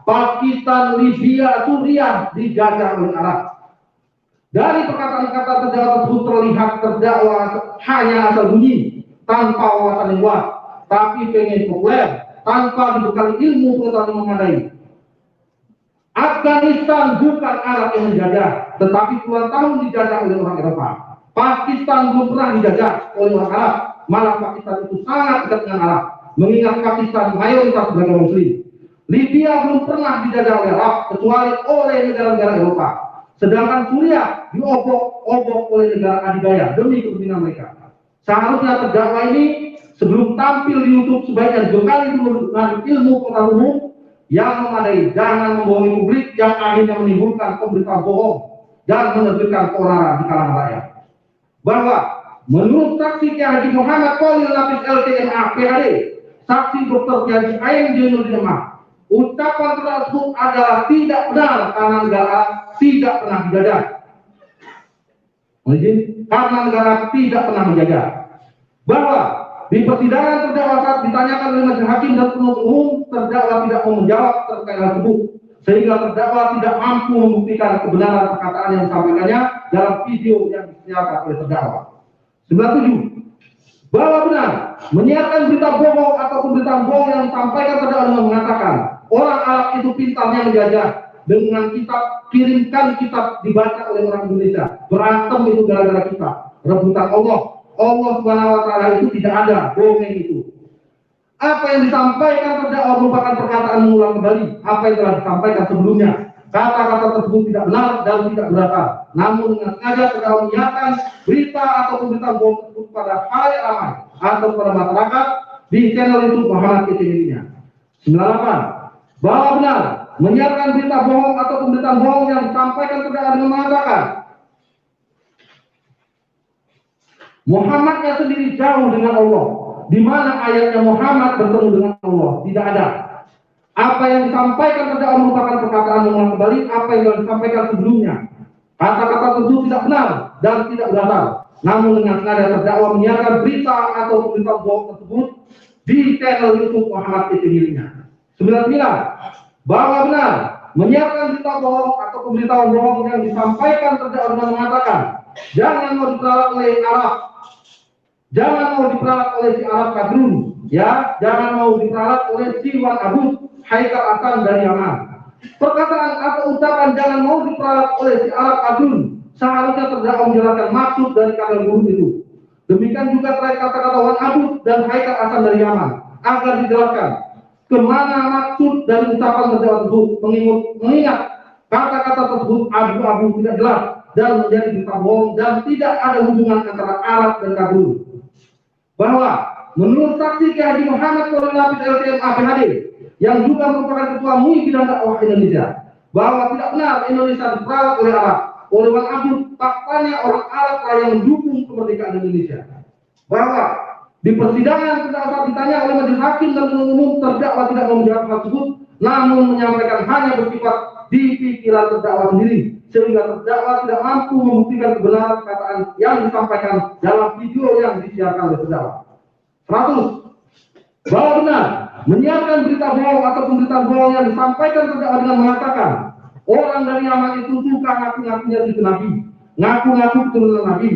Pakistan, Libya, Suriah dijajah oleh Arab. Dari perkataan-kata terdakwa tersebut terlihat terdakwa hanya asal bunyi tanpa wawasan yang luas, tapi pengen populer tanpa dibekali ilmu pengetahuan yang memadai. Afghanistan bukan Arab yang menjajah, tetapi puluhan tahun dijajah oleh orang Eropa. Pakistan belum pernah dijajah oleh orang Arab, malah Pakistan itu sangat dekat dengan Arab, mengingat Pakistan mayoritas beragama Muslim. Libya belum pernah dijajah oleh Arab, kecuali oleh negara-negara Eropa. Sedangkan Suriah diobok-obok oleh negara adidaya demi kepentingan mereka. Seharusnya terdakwa ini sebelum tampil di YouTube sebaiknya dibekali dulu dengan ilmu pengetahuan yang memadai, jangan membohongi publik yang akhirnya menimbulkan pemberitaan bohong dan menerbitkan keonaran di kalangan rakyat. Bahwa menurut saksi Kiai Haji Muhammad Khalil Nafis LTMA PhD, saksi Dr. Kiai Ain Jainuddin Emah, ucapan tersebut adalah tidak benar karena negara tidak pernah dijajah. Karena negara tidak pernah menjajah. Bahwa di persidangan terdakwa saat ditanyakan oleh majelis hakim dan penuntut umum, terdakwa tidak mau menjawab terkait hal tersebut, sehingga terdakwa tidak mampu membuktikan kebenaran perkataan yang disampaikannya dalam video yang disiarkan oleh terdakwa. 97. Bahwa benar menyiarkan berita bohong atau pemberitaan bohong yang disampaikan terdakwa dengan mengatakan orang Arab itu pintarnya menjajah dengan kitab, kirimkan kitab dibaca oleh orang Indonesia, berantem itu gara-gara kita, rebutan Allah SWT itu tidak ada, bohong itu. Apa yang disampaikan terdakwa merupakan perkataan mengulang kembali apa yang telah disampaikan sebelumnya. Kata-kata tersebut tidak benar dan tidak berakal. Namun dengan sengaja terdakwa menyiarkan berita atau pemberitaan bohong tersebut pada halayak ramai atau pada masyarakat di channel YouTube Muhammad Kecilnya. 98. Bahwa benar menyiarkan berita bohong atau pemberitaan bohong yang disampaikan terdakwa dengan mengatakan Muhammadnya sendiri jauh dengan Allah, di mana ayatnya Muhammad bertemu dengan Allah, tidak ada. Apa yang disampaikan terdakwa merupakan perkataan mengulang kembali apa yang telah disampaikan sebelumnya. Kata-kata tersebut tidak benar dan tidak berakal. Namun dengan sengaja terdakwa menyiarkan berita atau pemberitaan bohong tersebut di channel YouTube Muhammad Kecilnya. 99. Bahwa benar menyiarkan berita bohong atau pemberitaan bohong yang disampaikan terdakwa dengan mengatakan jangan mau diperalat oleh Arab, jangan mau diperalat oleh si Arab Kadrun, ya, jangan mau diperalat oleh si Wan Abu Haikal Hasan dari Yaman. Perkataan atau ucapan jangan mau diperalat oleh si Arab Kadrun seharusnya terdakwa menjelaskan maksud dari kata buruk itu. Demikian juga terkait kata-kata Wan Abu dan Haikal Hasan dari Yaman agar dijelaskan kemana maksud dari ucapan terdakwa tersebut, mengingat kata-kata tersebut abu-abu tidak jelas dan menjadi berita bohong dan tidak ada hubungan antara Arab dan Kadrun. Bahwa menurut saksi Kiai Haji Muhammad Khalil Nafis LTMA PhD yang juga merupakan ketua MUI bidang dakwah Indonesia, bahwa tidak benar Indonesia diperalat oleh Arab, oleh Wan Abdul, faktanya orang Arab lah yang mendukung kemerdekaan Indonesia. Bahwa di persidangan terdakwa ditanya oleh majelis hakim dan penuntut umum, terdakwa tidak mau menjawab hal tersebut, namun menyampaikan hanya bersifat di pikiran terdakwa sendiri, sehingga terdakwa tidak mampu membuktikan kebenaran perkataan yang disampaikan dalam video yang disiarkan oleh terdakwa. 100. Bahwa benar menyiarkan berita bohong atau pemberitaan bohong yang disampaikan terdakwa dengan mengatakan orang dari Yaman itu suka ngaku-ngakunya itu Nabi, ngaku-ngaku keturunan Nabi.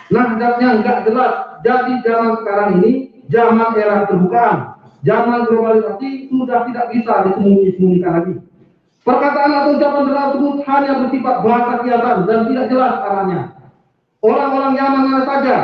Nahdlatnya enggak jelas. Jadi zaman sekarang ini zaman era keterbukaan, zaman globalisasi sudah tidak bisa disembunyikan lagi. Perkataan atau ucapan tersebut hanya bersifat bahasa kiasan dan tidak jelas arahnya. Orang-orang Yaman mana saja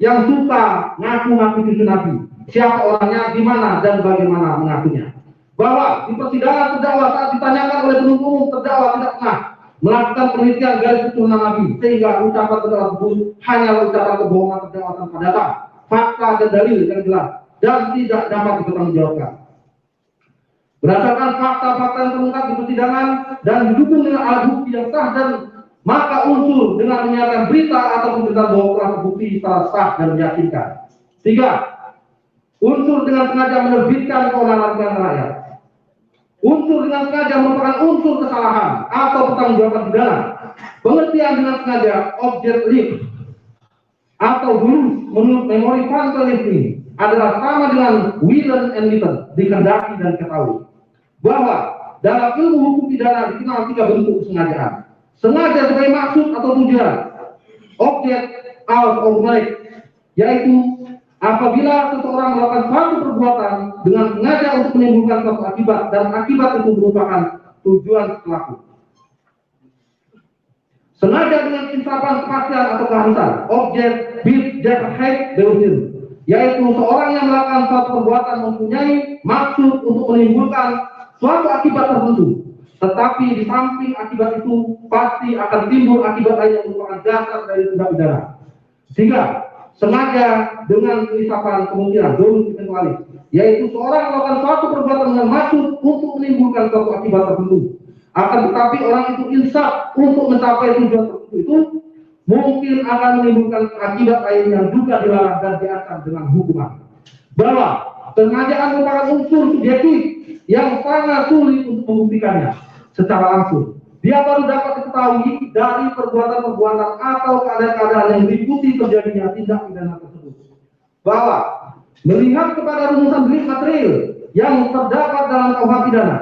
yang suka ngaku-ngaku cucu Nabi, siapa orangnya, di mana dan bagaimana mengakunya. Bahwa di persidangan terdakwa saat ditanyakan oleh penuntut umum, terdakwa tidak pernah melakukan penelitian garis keturunan Nabi, sehingga ucapan terdakwa tersebut hanyalah ucapan kebohongan terdakwa tanpa data, fakta dan dalil yang jelas dan tidak dapat dipertanggungjawabkan. Berdasarkan fakta-fakta yang terungkap di persidangan dan didukung dengan alat bukti yang sah, dan maka unsur dengan menyiarkan berita atau pemberitaan bohong telah terbukti secara sah dan meyakinkan. 3. Unsur dengan sengaja menerbitkan keonaran kepada rakyat. Unsur dengan sengaja merupakan unsur kesalahan atau pertanggungjawaban pidana. Pengertian dengan sengaja objek lip atau bulus menurut memori Fantelis adalah sama dengan willen and witten, dikehendaki dan diketahui. Bahwa dalam ilmu hukum pidana dikenal 3 bentuk kesengajaan. Sengaja sebagai maksud atau tujuan, objek out of mind, yaitu Apabila seseorang melakukan suatu perbuatan dengan sengaja untuk menimbulkan suatu akibat dan akibat itu merupakan tujuan pelaku. Sengaja dengan insafan kepastian atau keharusan, objek bijahid berusil, yaitu seorang yang melakukan suatu perbuatan mempunyai maksud untuk menimbulkan suatu akibat tertentu, tetapi di samping akibat itu pasti akan timbul akibat lain yang merupakan dasar dari tindak pidana. Sehingga sengaja dengan insafan kemungkinan dosa kecuali, yaitu seorang melakukan suatu perbuatan dengan maksud untuk menimbulkan suatu akibat tertentu. Akan tetapi orang itu insaf untuk mencapai tujuan tertentu itu mungkin akan menimbulkan akibat lain yang juga dilarang dan diancam dengan hukuman. Bahwa kesengajaan merupakan unsur subjektif yang sangat sulit untuk membuktikannya secara langsung. Dia baru dapat diketahui dari perbuatan-perbuatan atau keadaan-keadaan yang meliputi terjadinya tindak pidana tersebut. Bahwa melihat kepada rumusan delik material yang terdapat dalam KUH pidana,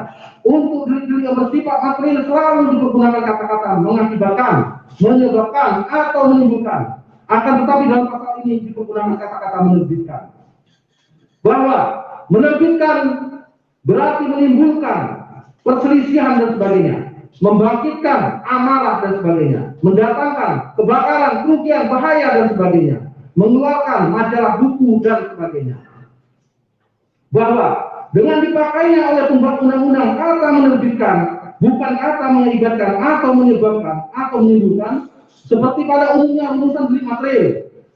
untuk delik-delik yang bersifat material selalu dipergunakan kata-kata mengakibatkan, menyebabkan, atau menimbulkan. Akan tetapi dalam pasal ini dipergunakan kata-kata menerbitkan. Bahwa menerbitkan berarti menimbulkan perselisihan dan sebagainya, membangkitkan amarah dan sebagainya, mendatangkan kebakaran, kerugian, bahaya dan sebagainya, mengeluarkan majalah buku dan sebagainya. Bahwa dengan dipakainya oleh pembuat undang-undang kata menerbitkan, bukan kata mengakibatkan atau menyebabkan atau menimbulkan, seperti pada umumnya rumusan delik material,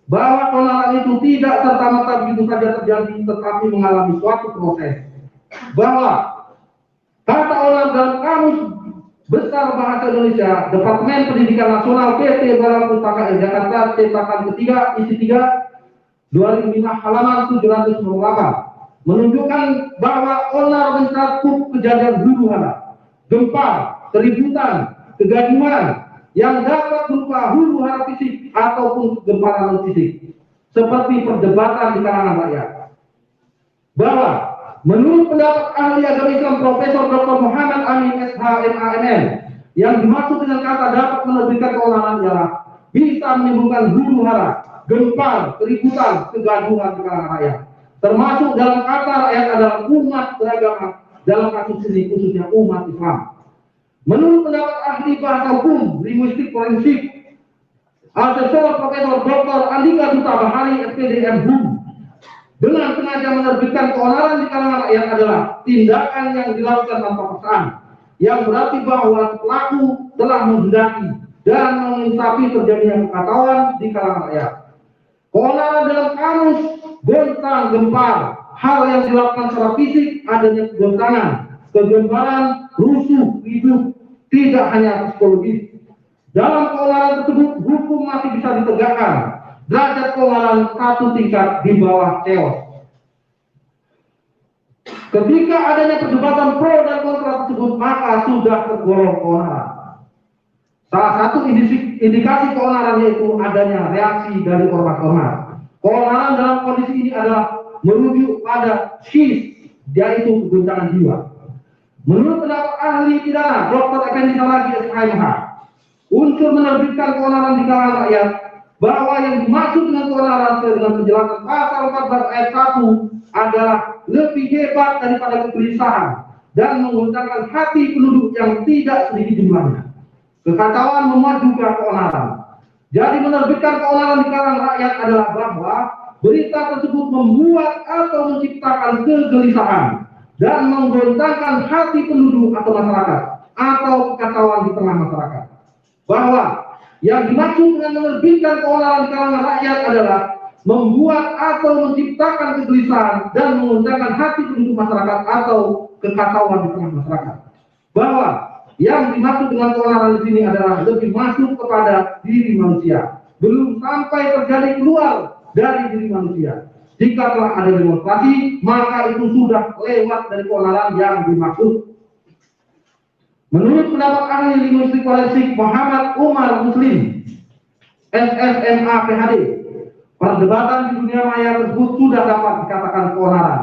bahwa keonaran itu tidak serta-merta begitu saja terjadi, tetapi mengalami suatu proses. Bahwa kata onar dalam Kamus Besar Bahasa Indonesia, Departemen Pendidikan Nasional PT Barang Pustaka Jakarta, cetakan ketiga, isi 3, 2005 halaman 798, menunjukkan bahwa onar mencakup kejadian huru-hara, gempa, keributan, kegaduhan yang dapat berupa huru-hara fisik ataupun kegemparan non-fisik, seperti perdebatan di kalangan rakyat. Bahwa menurut pendapat ahli agama Islam Profesor Dr. Muhammad Amin SH MANN, yang dimaksud dengan kata dapat menerbitkan keonaran ialah bisa menimbulkan huru-hara, gempa, keributan, kegaduhan di kalangan rakyat. Termasuk dalam kata rakyat adalah umat beragama, dalam kasus ini khususnya umat Islam. Menurut pendapat ahli bahasa hukum, linguistik forensik, Asesor Profesor Dr. Andika Duta Bahari SPD MHum, dengan sengaja menerbitkan keonaran di kalangan rakyat adalah tindakan yang dilakukan tanpa paksaan, yang berarti bahwa pelaku telah menghendaki dan menginsafi terjadinya kekacauan di kalangan rakyat. Keonaran dalam Kamus goncang gempar, hal yang dilakukan secara fisik adanya goncangan, kegemparan, rusuh, hidup, tidak hanya psikologis. Dalam keonaran tersebut hukum masih bisa ditegakkan. Derajat keonaran satu tingkat di bawah chaos. Ketika adanya perdebatan pro dan kontra tersebut, maka sudah tergolong keonaran. Salah satu indikasi keonaran yaitu adanya reaksi dari ormas-ormas. Keonaran dalam kondisi ini adalah merujuk pada shis, yaitu goncangan jiwa. Menurut pendapat ahli pidana Dr. Effendi Salagi SHMH, unsur menerbitkan keonaran di kalangan rakyat, bahwa yang dimaksud dengan keonaran sesuai dengan penjelasan pasal 14 ayat 1 adalah lebih hebat daripada kegelisahan dan mengguncangkan hati penduduk yang tidak sedikit jumlahnya. Kekacauan memuat juga keonaran. Jadi menerbitkan keonaran di kalangan rakyat adalah bahwa berita tersebut membuat atau menciptakan kegelisahan dan menggoncangkan hati penduduk atau masyarakat atau kekacauan di tengah masyarakat. Bahwa yang dimaksud dengan menerbitkan keonaran di kalangan rakyat adalah membuat atau menciptakan kegelisahan dan menggoncangkan hati penduduk masyarakat atau kekacauan di tengah masyarakat. Bahwa yang dimaksud dengan keonaran di sini adalah lebih masuk kepada diri manusia, belum sampai terjadi keluar dari diri manusia. Jika telah ada demonstrasi, maka itu sudah lewat dari keonaran yang dimaksud. Menurut pendapat ahli linguistik forensik Muhammad Umar Muslim, SSMA PhD, perdebatan di dunia maya tersebut sudah dapat dikatakan keonaran.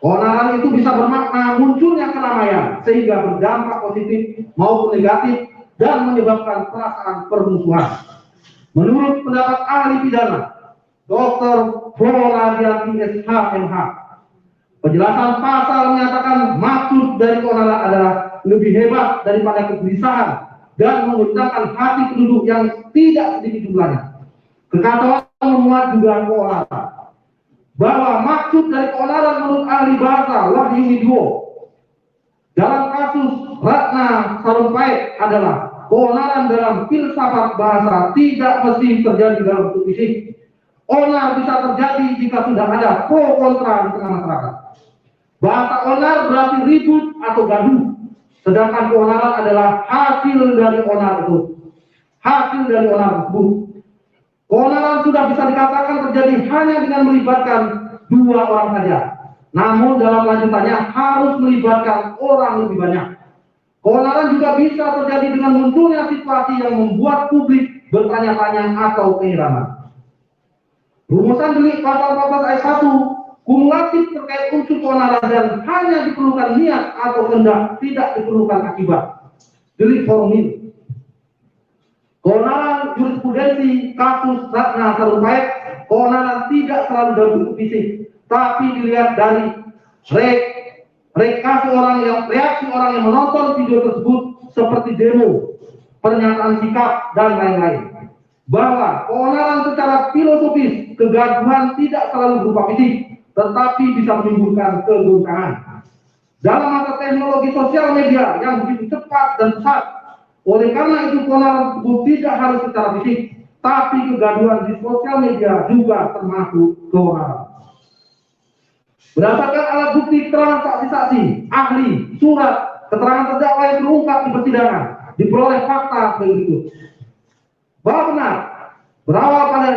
Keonaran itu bisa bermakna munculnya keramaian sehingga berdampak positif maupun negatif dan menyebabkan perasaan permusuhan. Menurut pendapat ahli pidana Dr. Floradianti SHMH. Penjelasan pasal menyatakan maksud dari keonaran adalah lebih hebat daripada kegelisahan dan menggunakan hati penduduk yang tidak sedikit jumlahnya. Kekacauan memuat juga keonaran. Bahwa maksud dari keonaran menurut ahli bahasa Wahyu Widiwo dalam kasus Ratna Sarumpait adalah keonaran dalam filsafat bahasa tidak mesti terjadi dalam bentuk fisik. Onar bisa terjadi jika sudah ada pro kontra di tengah masyarakat. Bahasa onar berarti ribut atau gaduh, sedangkan keonaran adalah hasil dari onar itu. Hasil dari onar tersebut. Keonaran sudah bisa dikatakan terjadi hanya dengan melibatkan dua orang saja. Namun dalam lanjutannya harus melibatkan orang lebih banyak. Keonaran juga bisa terjadi dengan munculnya situasi yang membuat publik bertanya-tanya atau keheranan. Rumusan delik pasal 14 ayat 1 kumulatif terkait unsur keonaran dan hanya diperlukan niat atau kehendak, tidak diperlukan akibat. Delik formil. Keonaran jurisprudensi kasus Ratna Sarumpait, keonaran tidak selalu dalam bentuk fisik, tapi dilihat dari reaksi orang yang menonton video tersebut seperti demo, pernyataan sikap dan lain-lain. Bahwa keonaran secara filosofis, kegaduhan tidak selalu berupa fisik, tetapi bisa menimbulkan kegoncangan. Dalam masa teknologi sosial media yang begitu cepat dan pesat, oleh karena itu keonaran tersebut tidak harus secara fisik, tapi kegaduhan di sosial media juga termasuk keonaran. Berdasarkan alat bukti keterangan saksi-saksi, ahli, surat, keterangan terdakwa yang terungkap di persidangan, diperoleh fakta berikut. Bahwa benar, berawal pada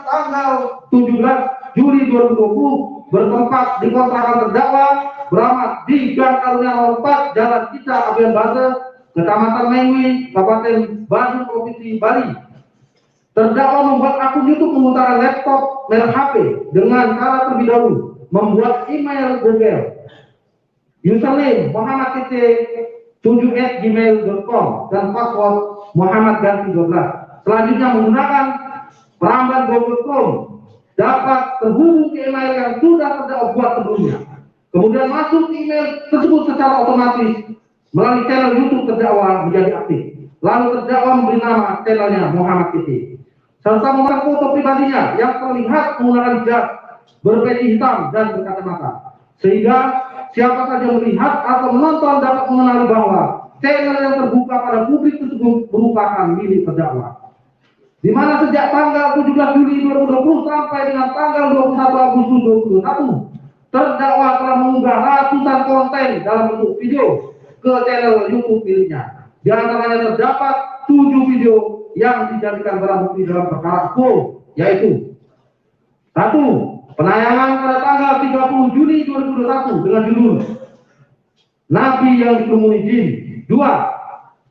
tanggal 17 Juli 2020 bertempat di kontrakan terdakwa beramat di Gang Karunia Nomor 4 Jalan Cita Abian Base, Kecamatan Mengwi, Kabupaten Bandung, Provinsi Bali. Terdakwa membuat akun YouTube pemutaran laptop merek HP dengan cara terlebih dahulu membuat email Google, username Muhammad TT 7@gmail.com dan password Muhammad Ganti 12. Selanjutnya menggunakan peramban Google Chrome dapat terhubung ke email yang sudah terdakwa buat sebelumnya. Kemudian masuk email tersebut secara otomatis melalui channel YouTube terdakwa menjadi aktif. Lalu terdakwa memberi nama channelnya Muhammad TT. Serta memasang foto pribadinya yang terlihat menggunakan jas berpeci hitam dan berkacamata. Sehingga siapa saja melihat atau menonton dapat mengenali bahwa channel yang terbuka pada publik tersebut merupakan milik terdakwa. Di mana sejak tanggal 17 Juli 2020 sampai dengan tanggal 21 Agustus 2021, terdakwa telah mengunggah ratusan konten dalam bentuk video ke channel YouTube miliknya. Di antaranya terdapat 7 video yang dijadikan barang bukti dalam perkara hukum, yaitu 1. Penayangan pada tanggal 30 Juni 2021 dengan judul Nabi yang dikerumuni jin. 2.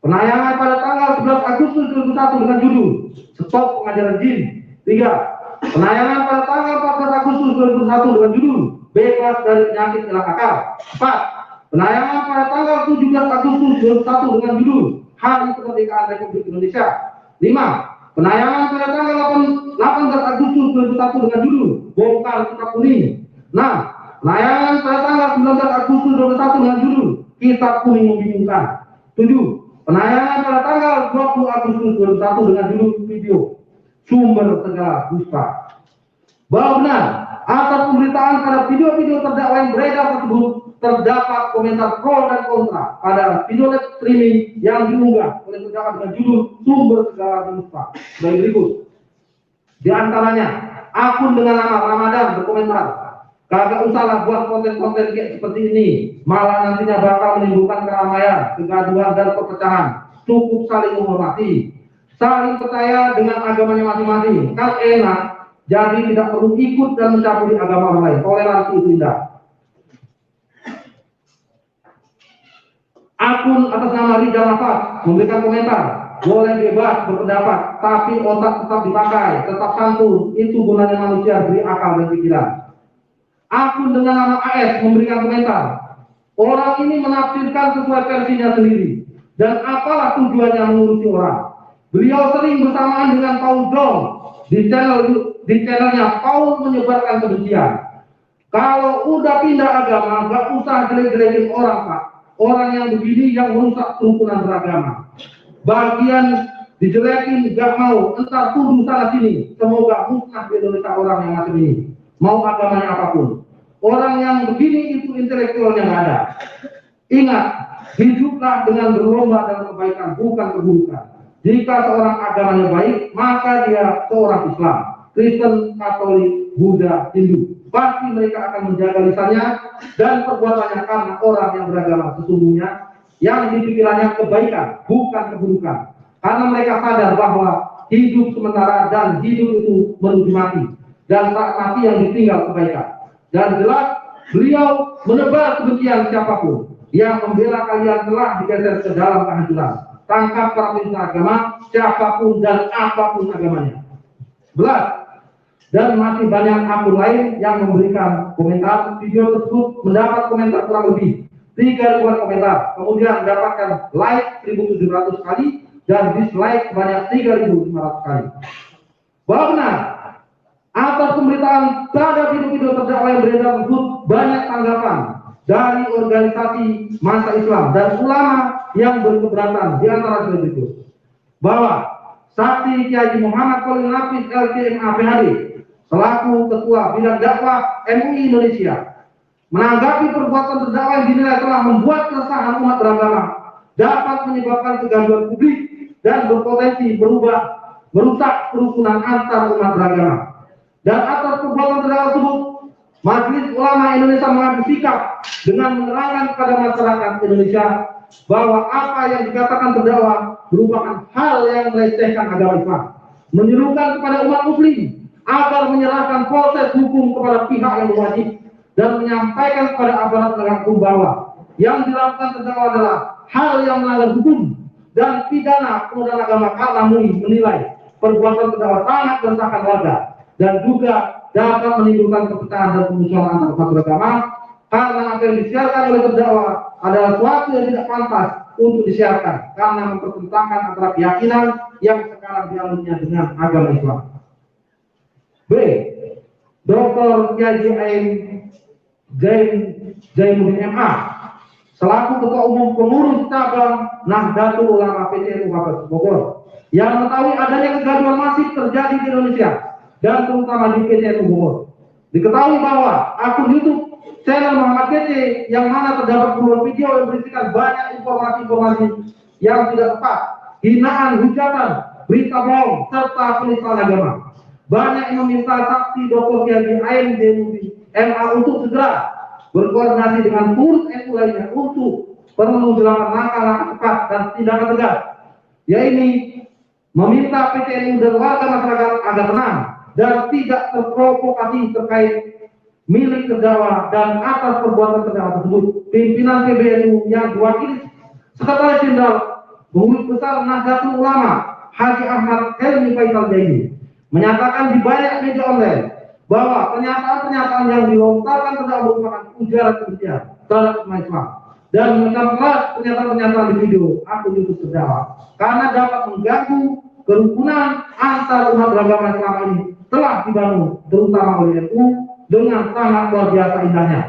Penayangan pada tanggal 11 Agustus 2021 dengan judul Stop Pengajaran Jin. 3. Penayangan pada tanggal 14 Agustus 2021 dengan judul Bebas dari Penyakit Hilang Akal. 4. Penayangan pada tanggal 17 Agustus 2021 dengan judul Hari Kemerdekaan Republik Indonesia. 5. Penayangan pada tanggal 18 Agustus 2021 dengan judul Bongkar Kitab Kuning. 6. Penayangan pada tanggal 19 Agustus 2021 dengan judul Kitab Kuning Membingungkan. 7. Penayangan pada tanggal 20 Agustus 2021 dengan judul video Sumber Segala Dusta. Bahwa benar, atas pemberitaan pada video-video terdakwa yang beredar tersebut terdapat komentar pro dan kontra pada video live streaming yang diunggah oleh terdakwa dengan judul Sumber Segala Dusta. Sebagai berikut. Di antaranya, akun dengan nama Ramadan berkomentar, kagak usahlah buat konten-konten kayak seperti ini, malah nantinya bakal menimbulkan keramaian, kegaduhan dan perpecahan. Cukup saling menghormati, saling percaya dengan agamanya masing-masing. Kan enak, jadi tidak perlu ikut dan mencampuri agama orang lain. Toleransi itu indah. Akun atas nama Rijal Nafas memberikan komentar, boleh bebas berpendapat, tapi otak tetap dipakai, tetap santun. Itu gunanya manusia, beri akal dan pikiran. Akun dengan nama AS memberikan komentar, orang ini menafsirkan sesuai versinya sendiri, dan apalah tujuannya mengurusi orang. Beliau sering bersamaan dengan Paul Dong di channel di channelnya Paul menyebarkan kebencian. Kalau udah pindah agama, gak usah jelek-jelekin orang, Pak. Orang yang begini yang merusak kerukunan beragama. Bagian dijelekin gak mau, entar tuduh sana sini. Semoga musnah di Indonesia orang yang macam ini. Mau agamanya apapun. Orang yang begini itu intelektualnya gak ada. Ingat, hiduplah dengan berlomba dalam kebaikan, bukan keburukan. Jika seorang agamanya baik, maka dia seorang Islam, Kristen, Katolik, Buddha, Hindu. Pasti mereka akan menjaga lisannya dan perbuatannya karena orang yang beragama sesungguhnya yang di pikirannya kebaikan, bukan keburukan. Karena mereka sadar bahwa hidup sementara dan hidup itu menuju mati. Dan saat mati yang ditinggal kebaikan. Dan jelas beliau menebar kebencian siapapun yang membela kalian telah digeser ke dalam kehancuran. Tangkap para penyelesaian agama, siapapun dan apapun agamanya. 11. Dan masih banyak akun lain yang memberikan komentar. Video tersebut mendapat komentar kurang lebih 3.000 komentar. Kemudian mendapatkan like 1.700 kali dan dislike sebanyak 3.500 kali. Bahwa benar, atas pemberitaan terhadap video-video terdakwa yang beredar tersebut banyak tanggapan dari organisasi massa Islam dan ulama yang berkeberatan di antara berikut. Bahwa Saksi Kiai Muhammad Khalil Nafis LCMA PhD selaku Ketua Bidang Dakwah MUI Indonesia menanggapi perbuatan terdakwa yang dinilai telah membuat keresahan umat beragama, dapat menyebabkan kegaduhan publik dan berpotensi merusak kerukunan antar umat beragama. Dan atas perbuatan terdakwa tersebut, Majelis Ulama Indonesia mengambil sikap dengan menerangkan kepada masyarakat Indonesia bahwa apa yang dikatakan terdakwa merupakan hal yang melecehkan agama Islam, menyerukan kepada umat muslim agar menyerahkan proses hukum kepada pihak yang berwajib dan menyampaikan kepada aparat penegak hukum bahwa yang dilakukan terdakwa adalah hal yang melanggar hukum dan pidana penodaan agama karena MUI menilai perbuatan terdakwa sangat meresahkan warga dan juga dapat menimbulkan perpecahan dan permusuhan antar umat beragama karena apa yang disiarkan oleh terdakwa adalah suatu yang tidak pantas untuk disiarkan karena mempertentangkan antara keyakinan yang sekarang dianutnya dengan agama Islam. B. Dr. Kiai Zainuddin MA selaku Ketua Umum Pengurus Cabang Nahdlatul Ulama PCNU Kabupaten Bogor yang mengetahui adanya kegaduhan masif terjadi di Indonesia dan terutama di PCNU Bogor. Diketahui bahwa akun YouTube channel Muhammad Kece yang mana terdapat puluhan video yang berisikan banyak informasi-informasi yang tidak tepat, hinaan, hujatan, berita bohong, serta penistaan agama. Banyak yang meminta saksi Dr. Kiai Ain Denubi MA untuk segera berkoordinasi dengan pengurus NU lainnya untuk menjelaskan langkah-langkah cepat dan tindakan tegas, yaitu meminta PCNU dan warga masyarakat agar tenang dan tidak terprovokasi terkait milik terdakwa dan atas perbuatan terdakwa tersebut. Pimpinan PBNU yang diwakili Sekretaris Jenderal Pengurus Besar Nahdlatul Ulama Haji Ahmad Helmi Faisal Jaini menyatakan di banyak media online bahwa pernyataan-pernyataan yang dilontarkan terdakwa merupakan ujaran kebencian terhadap umat Islam dan mencampur pernyataan-pernyataan di video akun YouTube terdakwa karena dapat mengganggu kerukunan antar umat beragama Islam ini telah dibangun terutama oleh NU dengan sangat luar biasa indahnya.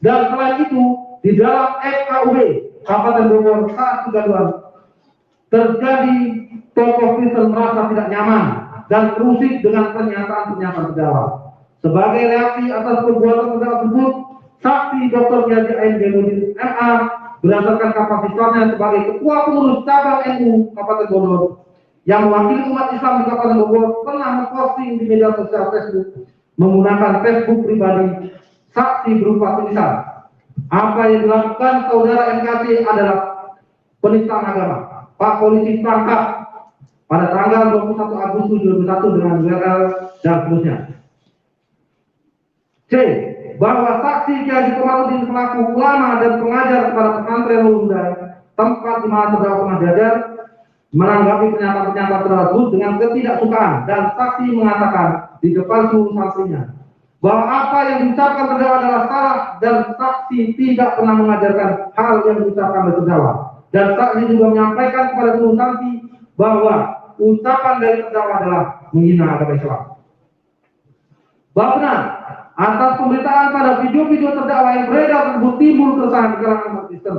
Dan selain itu di dalam FKUB Kabupaten Bogor saat kegaduhan terjadi tokoh Kristen merasa tidak nyaman dan terusik dengan pernyataan-pernyataan terdakwa. Sebagai reaksi atas perbuatan terdakwa tersebut, saksi Dr. Kiai Ain Denubi MA berdasarkan kapasitasnya sebagai Ketua Pengurus Cabang NU Kabupaten Bogor yang mewakili umat Islam di Kabupaten Bogor pernah memposting di media sosial Facebook menggunakan Facebook pribadi saksi berupa tulisan, apa yang dilakukan saudara MKC adalah penistaan agama. Pak Polisi tangkap pada tanggal 21 Agustus 2021 dengan URL dan seterusnya. C. Bahwa saksi Kiai Komarudin selaku ulama dan pengajar kepada pesantren Lundai, tempat di mana terdakwa pernah belajar, menanggapi pernyataan-pernyataan tersebut dengan ketidaksukaan dan saksi mengatakan di depan seluruh santrinya bahwa apa yang diucapkan terdakwa adalah salah dan saksi tidak pernah mengajarkan hal yang diucapkan oleh terdakwa. Dan saksi juga menyampaikan kepada seluruh santri bahwa ucapan dari terdakwa adalah menghina agama Islam. Bahwa benar, atas pemberitaan pada video-video terdakwa yang beredar tersebut timbul keresahan di kalangan umat Kristen.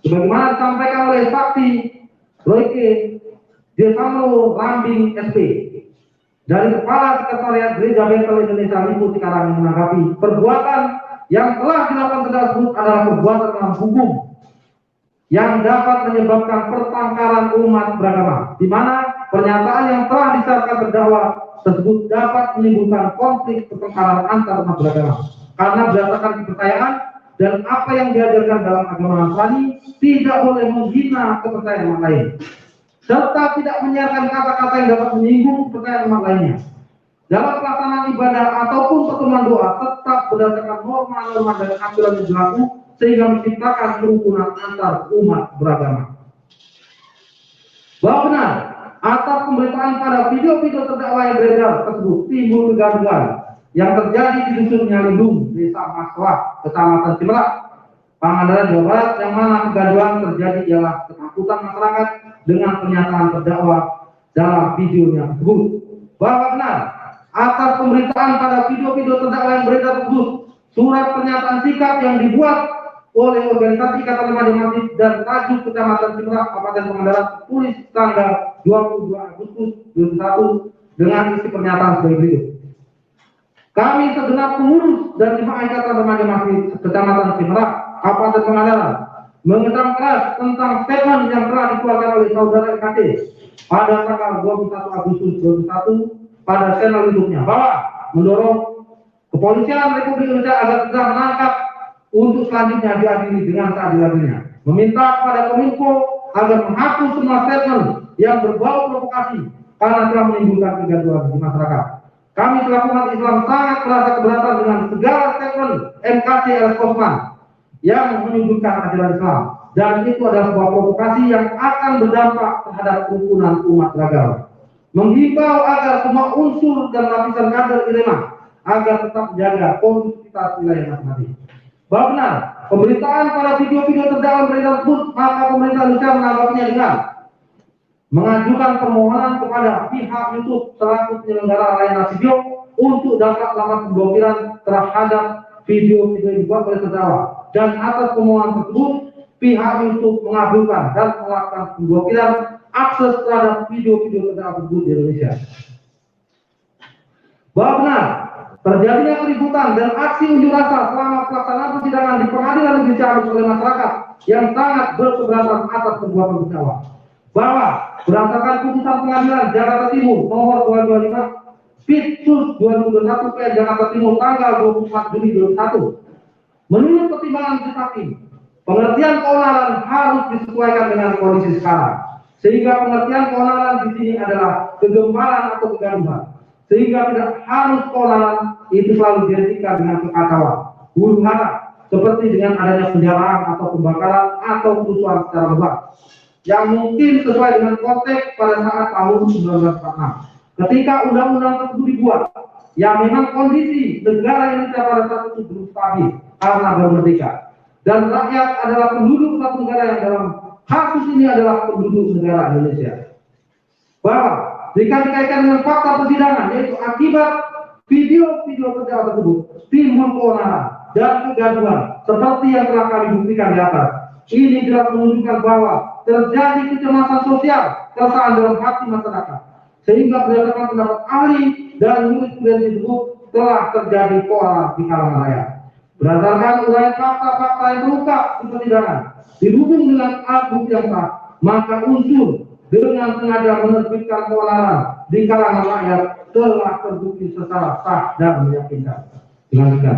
Sebagaimana disampaikan oleh saksi Royke Desano Rambing SP dari Kepala Sekretariat Gereja Bethel Indonesia Lipo Cikarang menanggapi perbuatan yang telah dilakukan terdakwa tersebut adalah perbuatan dalam hukum yang dapat menyebabkan pertengkaran umat beragama, di mana pernyataan yang telah disyaratkan terdakwa tersebut dapat menimbulkan konflik pertengkaran antar umat beragama karena berdasarkan kepercayaan dan apa yang diajarkan dalam agama Nasrani tidak boleh menghina kepercayaan umat lain serta tidak menyiarkan kata-kata yang dapat menyinggung kepercayaan umat lainnya. Dalam pelaksanaan ibadah ataupun pertemuan doa tetap berdasarkan norma-norma dan aturan yang berlaku sehingga menciptakan kerukunan antar umat beragama. Bahwa benar, atas pemberitaan pada video-video terdakwa yang beredar tersebut timbul kegaduhan yang terjadi di dusun Nyalindung, Desa Maslah, Kecamatan Cimerak, Pangandaran, Jawa Barat, yang mana kegaduhan terjadi ialah ketakutan masyarakat dengan pernyataan terdakwa dalam videonya tersebut. Bahwa benar, atas pemberitaan pada video-video terdakwa yang beredar tersebut, surat pernyataan sikap yang dibuat oleh organisasi Ikatan Remaja Masjid dan Tajuk Kecamatan Cimerak, Kabupaten Pangandaran, tulis tanggal 22 Agustus 2021 dengan isi pernyataan sebagai berikut. Kami segenap pengurus dan jemaah Ikatan Remaja Masjid Kecamatan Cimerak, Kabupaten Pangandaran, mengecam keras tentang statement yang telah dikeluarkan oleh saudara RKT pada tanggal 21 Agustus 2021 pada channel YouTube-nya, bahwa mendorong kepolisian Republik Indonesia agar segera menangkap untuk selanjutnya diadili dengan seadil-adilnya, meminta kepada Kominfo agar menghapus semua statement yang berbau provokasi karena telah menimbulkan kegaduhan di masyarakat. Kami selaku umat Islam sangat merasa keberatan dengan segala statement MKC LS Kosman yang menyebutkan ajaran Islam, dan itu adalah sebuah provokasi yang akan berdampak terhadap kerukunan umat beragama. Menghimbau agar semua unsur dan lapisan kader IREMA agar tetap menjaga kondusivitas wilayah masing-masing. Bahwa benar, pemberitaan pada video-video terdakwa beredar tersebut, maka pemerintah Indonesia menanggapinya dengan mengajukan permohonan kepada pihak YouTube selaku penyelenggara layanan video untuk dapat melakukan pemblokiran terhadap video-video yang dibuat oleh terdakwa, dan atas permohonan tersebut pihak YouTube mengabulkan dan melakukan pemblokiran akses terhadap video-video terdakwa tersebut di Indonesia. Bahwa benar, terjadinya keributan dan aksi unjuk rasa selama pelaksanaan persidangan di Pengadilan Negeri Ciamis oleh masyarakat yang sangat berkeberatan atas perbuatan terdakwa. Bahwa berdasarkan putusan Pengadilan Jakarta Timur nomor 225 Pitsus 2021 PN Jakarta Timur tanggal 24 Juni 2021, menurut pertimbangan majelis hakim, pengertian keonaran harus disesuaikan dengan kondisi sekarang, sehingga pengertian keonaran di sini adalah kegemparan atau kegaduhan, sehingga tidak harus keonaran itu selalu diidentikan dengan kekacauan, huru-hara, seperti dengan adanya penjaraan atau pembakaran atau kerusuhan secara bebas, yang mungkin sesuai dengan konteks pada saat tahun 1946 ketika undang-undang tersebut dibuat, yang memang kondisi negara Indonesia pada saat itu belum stabil karena baru merdeka, dan rakyat adalah penduduk satu negara yang dalam kasus ini adalah penduduk negara Indonesia. Bahwa jika dikaitkan dengan fakta persidangan, yaitu akibat video-video terdakwa tersebut timbul keonaran dan kegaduhan seperti yang telah kami buktikan di atas, ini jelas menunjukkan bahwa terjadi kecemasan sosial, keresahan dalam hati masyarakat, sehingga berdasarkan pendapat ahli dan murid tersebut telah terjadi pola di kalangan rakyat. Berdasarkan uraian fakta-fakta yang terungkap di persidangan, didukung dengan alat bukti yang sah, maka unsur dengan sengaja menerbitkan keonaran di kalangan rakyat telah terbukti secara sah dan meyakinkan. Dilanjutkan.